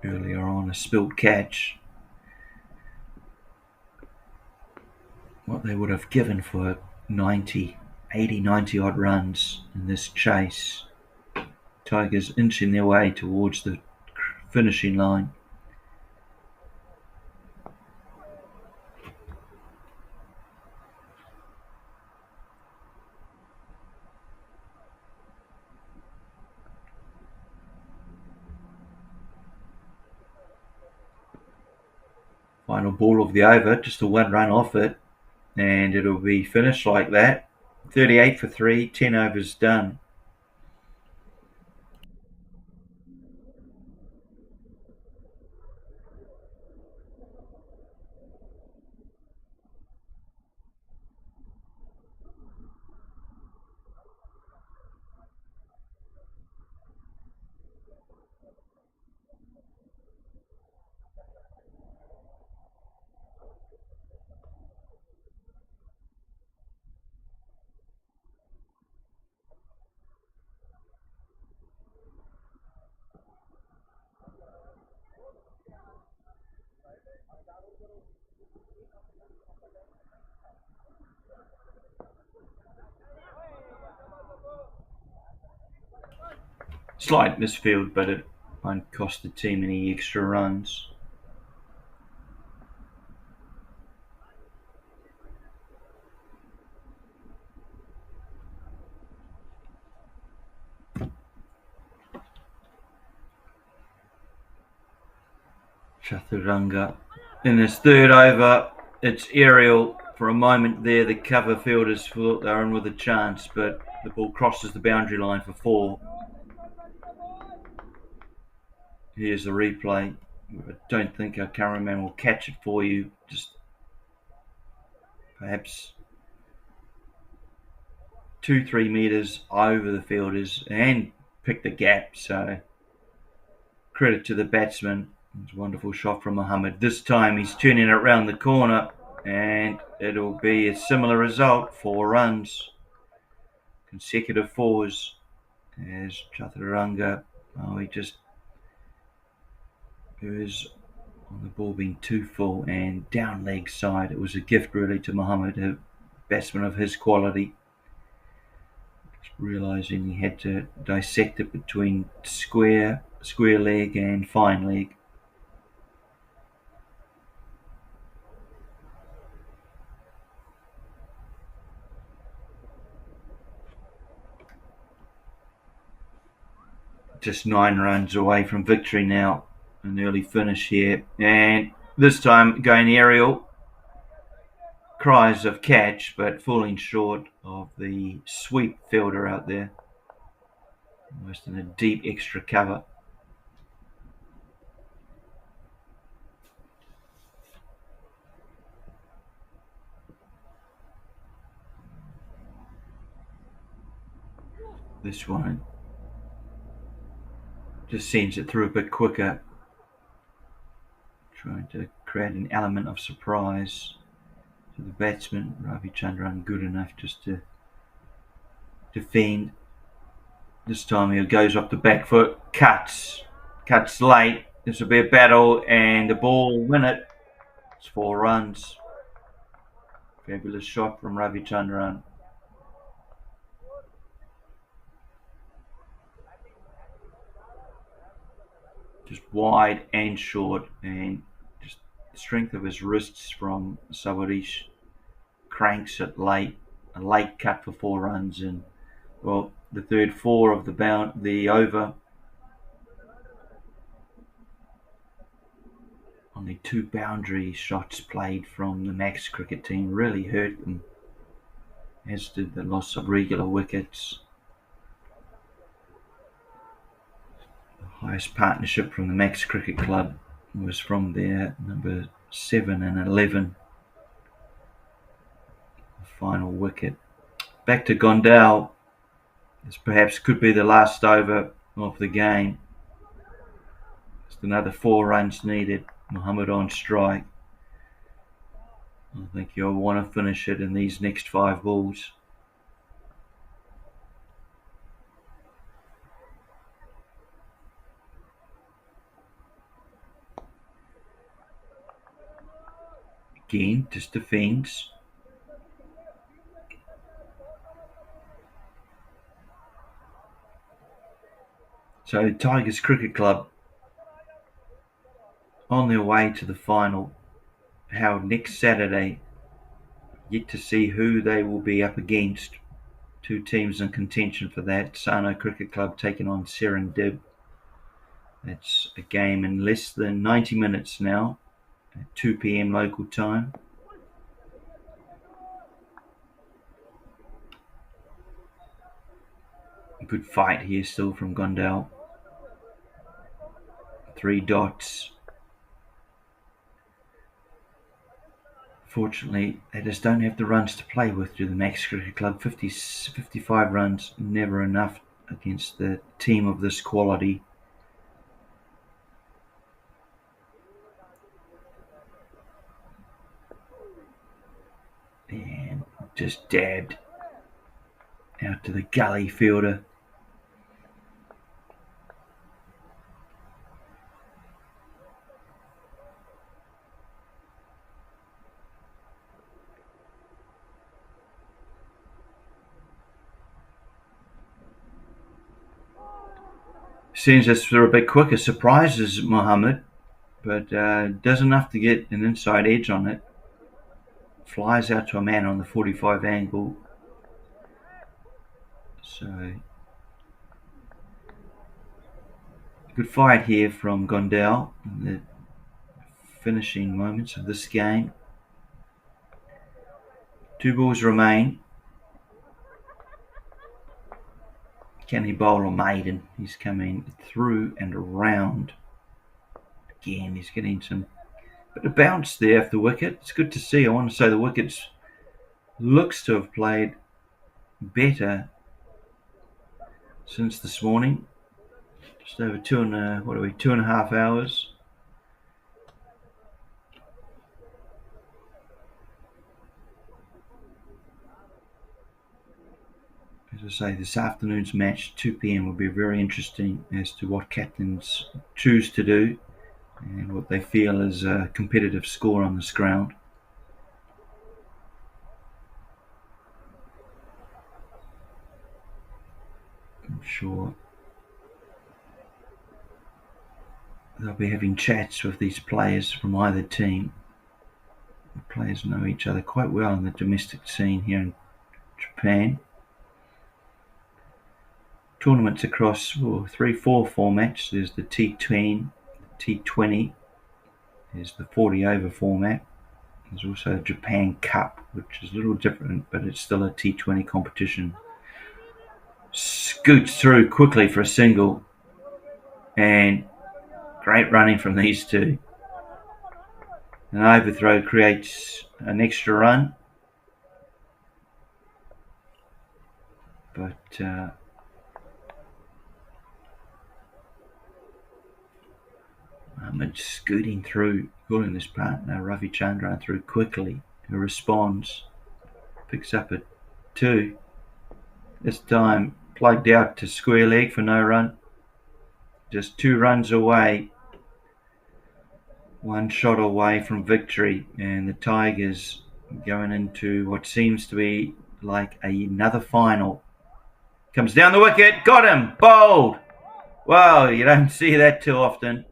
Earlier on, a spilt catch. What they would have given for 90 odd runs in this chase. Tigers inching their way towards the finishing line. Final ball of the over, just a one run off it, and it'll be finished like that. 38 for 3, 10 overs done. Slight misfield, but it won't cost the team any extra runs. Chaturanga in his third over. It's aerial. For a moment there, the cover fielders thought they were in with a chance, but the ball crosses the boundary line for 4. Here's the replay. I don't think our cameraman will catch it for you. Just perhaps 2-3 metres over the fielders and pick the gap. So credit to the batsman. It's a wonderful shot from Mohammed. This time he's turning it around the corner, and it'll be a similar result. 4 runs, consecutive 4s. As Chaturanga, he was on the ball being too full and down leg side. It was a gift really to Mohammed, a batsman of his quality. Just realising he had to dissect it between square leg and fine leg. Just 9 runs away from victory now. An early finish here, and this time going aerial. Cries of catch, but falling short of the sweep fielder out there. Almost in a deep extra cover. This one just sends it through a bit quicker, trying to create an element of surprise to the batsman. Ravichandran good enough just to defend. This time he goes up the back foot, cuts late. This will be a battle, and the ball will win it. It's 4 runs. Fabulous shot from Ravichandran. Just wide and short, and just the strength of his wrists from Savarish cranks it late. A late cut for 4 runs, and well, the third 4 of the over. Only 2 boundary shots played from the Max cricket team really hurt them, as did the loss of regular wickets. The highest partnership from the Max Cricket Club was from their number 7 and 11. The final wicket. Back to Gondal. This perhaps could be the last over of the game. Just another 4 runs needed. Mohammed on strike. I think you'll want to finish it in these next 5 balls. Again, just defends. So Tigers Cricket Club on their way to the final, held next Saturday. Yet to see who they will be up against. 2 teams in contention for that. Sano Cricket Club taking on Serendib. That's a game in less than 90 minutes now, at 2 p.m. local time. Good fight here still from Gondal. 3 dots. Fortunately, they just don't have the runs to play with, do the Max Cricket Club. 55 runs, never enough against the team of this quality. And just dabbed out to the gully fielder. Seems as they're a bit quicker. Surprises Mohammed, but does enough to get an inside edge on it. Flies out to a man on the 45 angle. So, good fight here from Gondal in the finishing moments of this game. 2 balls remain. Can he bowl a maiden? He's coming through and around. Again, he's getting some bit of bounce there off the wicket. It's good to see. I want to say the wicket looks to have played better since this morning. Just over 2.5 hours. As I say, this afternoon's match, 2 p.m, will be very interesting as to what captains choose to do and what they feel is a competitive score on this ground. I'm sure they'll be having chats with these players from either team. The players know each other quite well in the domestic scene here in Japan. Tournaments across 3-4 formats. There's the T20, there's the 40 over format. There's also a Japan Cup, which is a little different, but it's still a T20 competition. Scoots through quickly for a single, and great running from these 2. An overthrow creates an extra run, but Mohammed scooting through, calling his partner Ravi Chandran through quickly, who responds, picks up a 2. This time plugged out to square leg for no run. Just 2 runs away, 1 shot away from victory, and the Tigers going into what seems to be like another final. Comes down the wicket, got him, bowled. Well, you don't see that too often.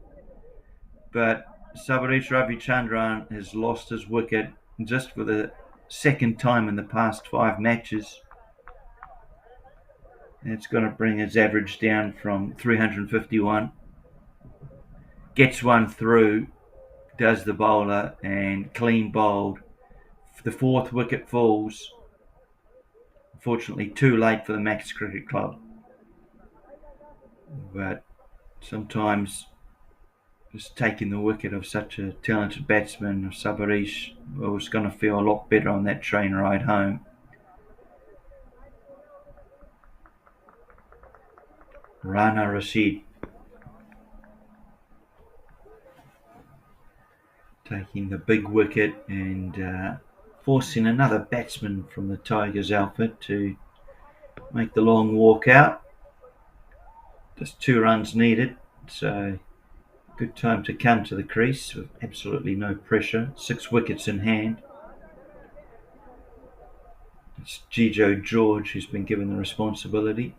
But Sabarish Ravichandran has lost his wicket just for the 2nd time in the past 5 matches. And it's going to bring his average down from 351. Gets one through, does the bowler, and clean bowled. The 4th wicket falls. Unfortunately, too late for the Max Cricket Club. But sometimes just taking the wicket of such a talented batsman of Sabarish was going to feel a lot better on that train ride home. Rana Rashid. taking the big wicket and forcing another batsman from the Tigers outfit to make the long walk out. Just 2 runs needed, so good time to come to the crease with absolutely no pressure. 6 wickets in hand. It's JCL George who's been given the responsibility.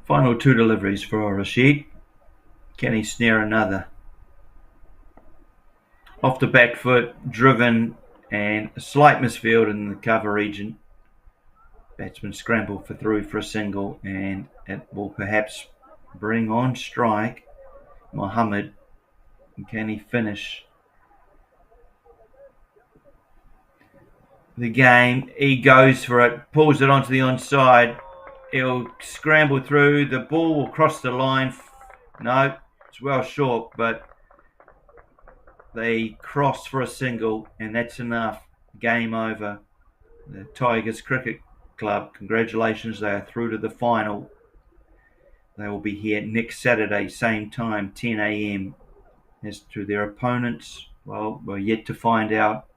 Final 2 deliveries for Rashid. Can he snare another? Off the back foot, driven, and a slight misfield in the cover region. Batsman scrambled through for a single, and it will perhaps bring on strike Mohammed. Can he finish the game? He goes for it, pulls it onto the onside. He'll scramble through. The ball will cross the line. No, it's well short, but they cross for a single, and that's enough. Game over. The Tigers Cricket Club, congratulations, they are through to the final. They will be here next Saturday, same time, 10 a.m. As to their opponents, well, we're yet to find out.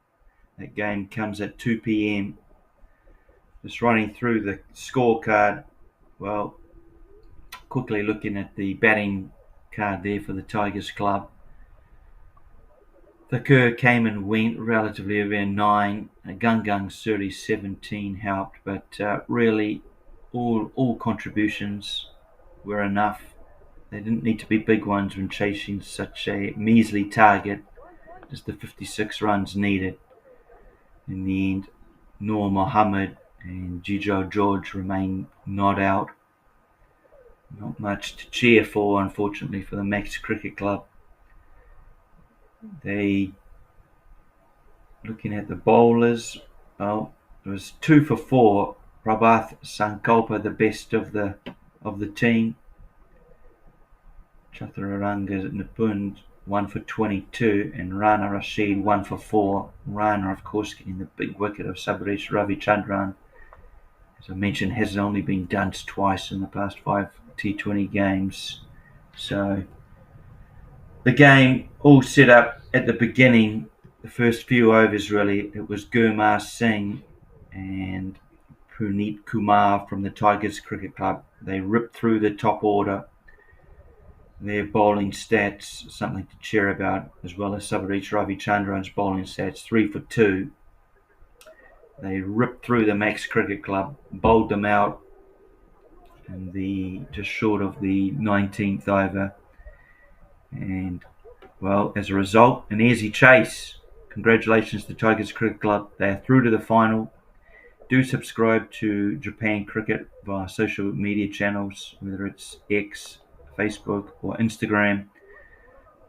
That game comes at 2 p.m. Just running through the scorecard. Well, quickly looking at the batting card there for the Tigers Club. Thakur came and went relatively around 9. Gungung 17 helped, but really all contributions were enough. They didn't need to be big ones when chasing such a measly target as the 56 runs needed. In the end, Noor Mohammed and JCL George remain not out. Not much to cheer for, unfortunately, for the Max Cricket Club. They, looking at the bowlers, well, it was 2 for 4. Prabhath Sankalpa, the best of the team. Chaturanga Nipun 1 for 22, and Rana Rashid 1 for 4. Rana, of course, getting the big wicket of Sabresh Ravichandran. As I mentioned, has only been dunced twice in the past 5 T20 games. So the game all set up at the beginning, the first few overs really. It was Gurmar Singh and Puneet Kumar from the Tigers Cricket Club. They ripped through the top order. Their bowling stats, something to cheer about, as well as Sabresh Ravichandran's bowling stats, 3 for 2. They ripped through the Max Cricket Club, bowled them out in just short of the 19th over. And, well, as a result, an easy chase. Congratulations to Tigers Cricket Club. They are through to the final. Do subscribe to Japan Cricket via social media channels, whether it's X, Facebook or Instagram.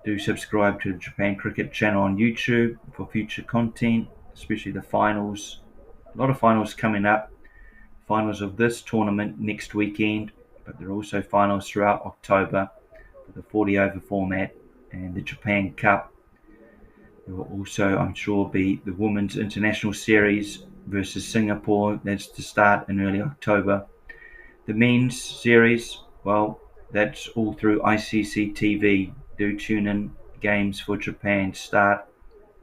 Do subscribe to the Japan Cricket channel on YouTube for future content, especially the finals. A lot of finals coming up. Finals of this tournament next weekend, but there are also finals throughout October for the 40 over format and the Japan Cup. There will also, I'm sure, be the Women's International Series versus Singapore. That's to start in early October. The Men's Series, well, that's all through ICC TV. Do tune in. Games for Japan start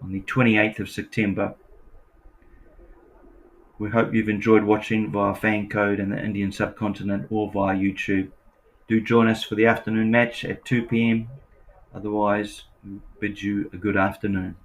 on the 28th of September. We hope you've enjoyed watching via fan code in the Indian subcontinent or via YouTube. Do join us for the afternoon match at 2 p.m. Otherwise, we bid you a good afternoon.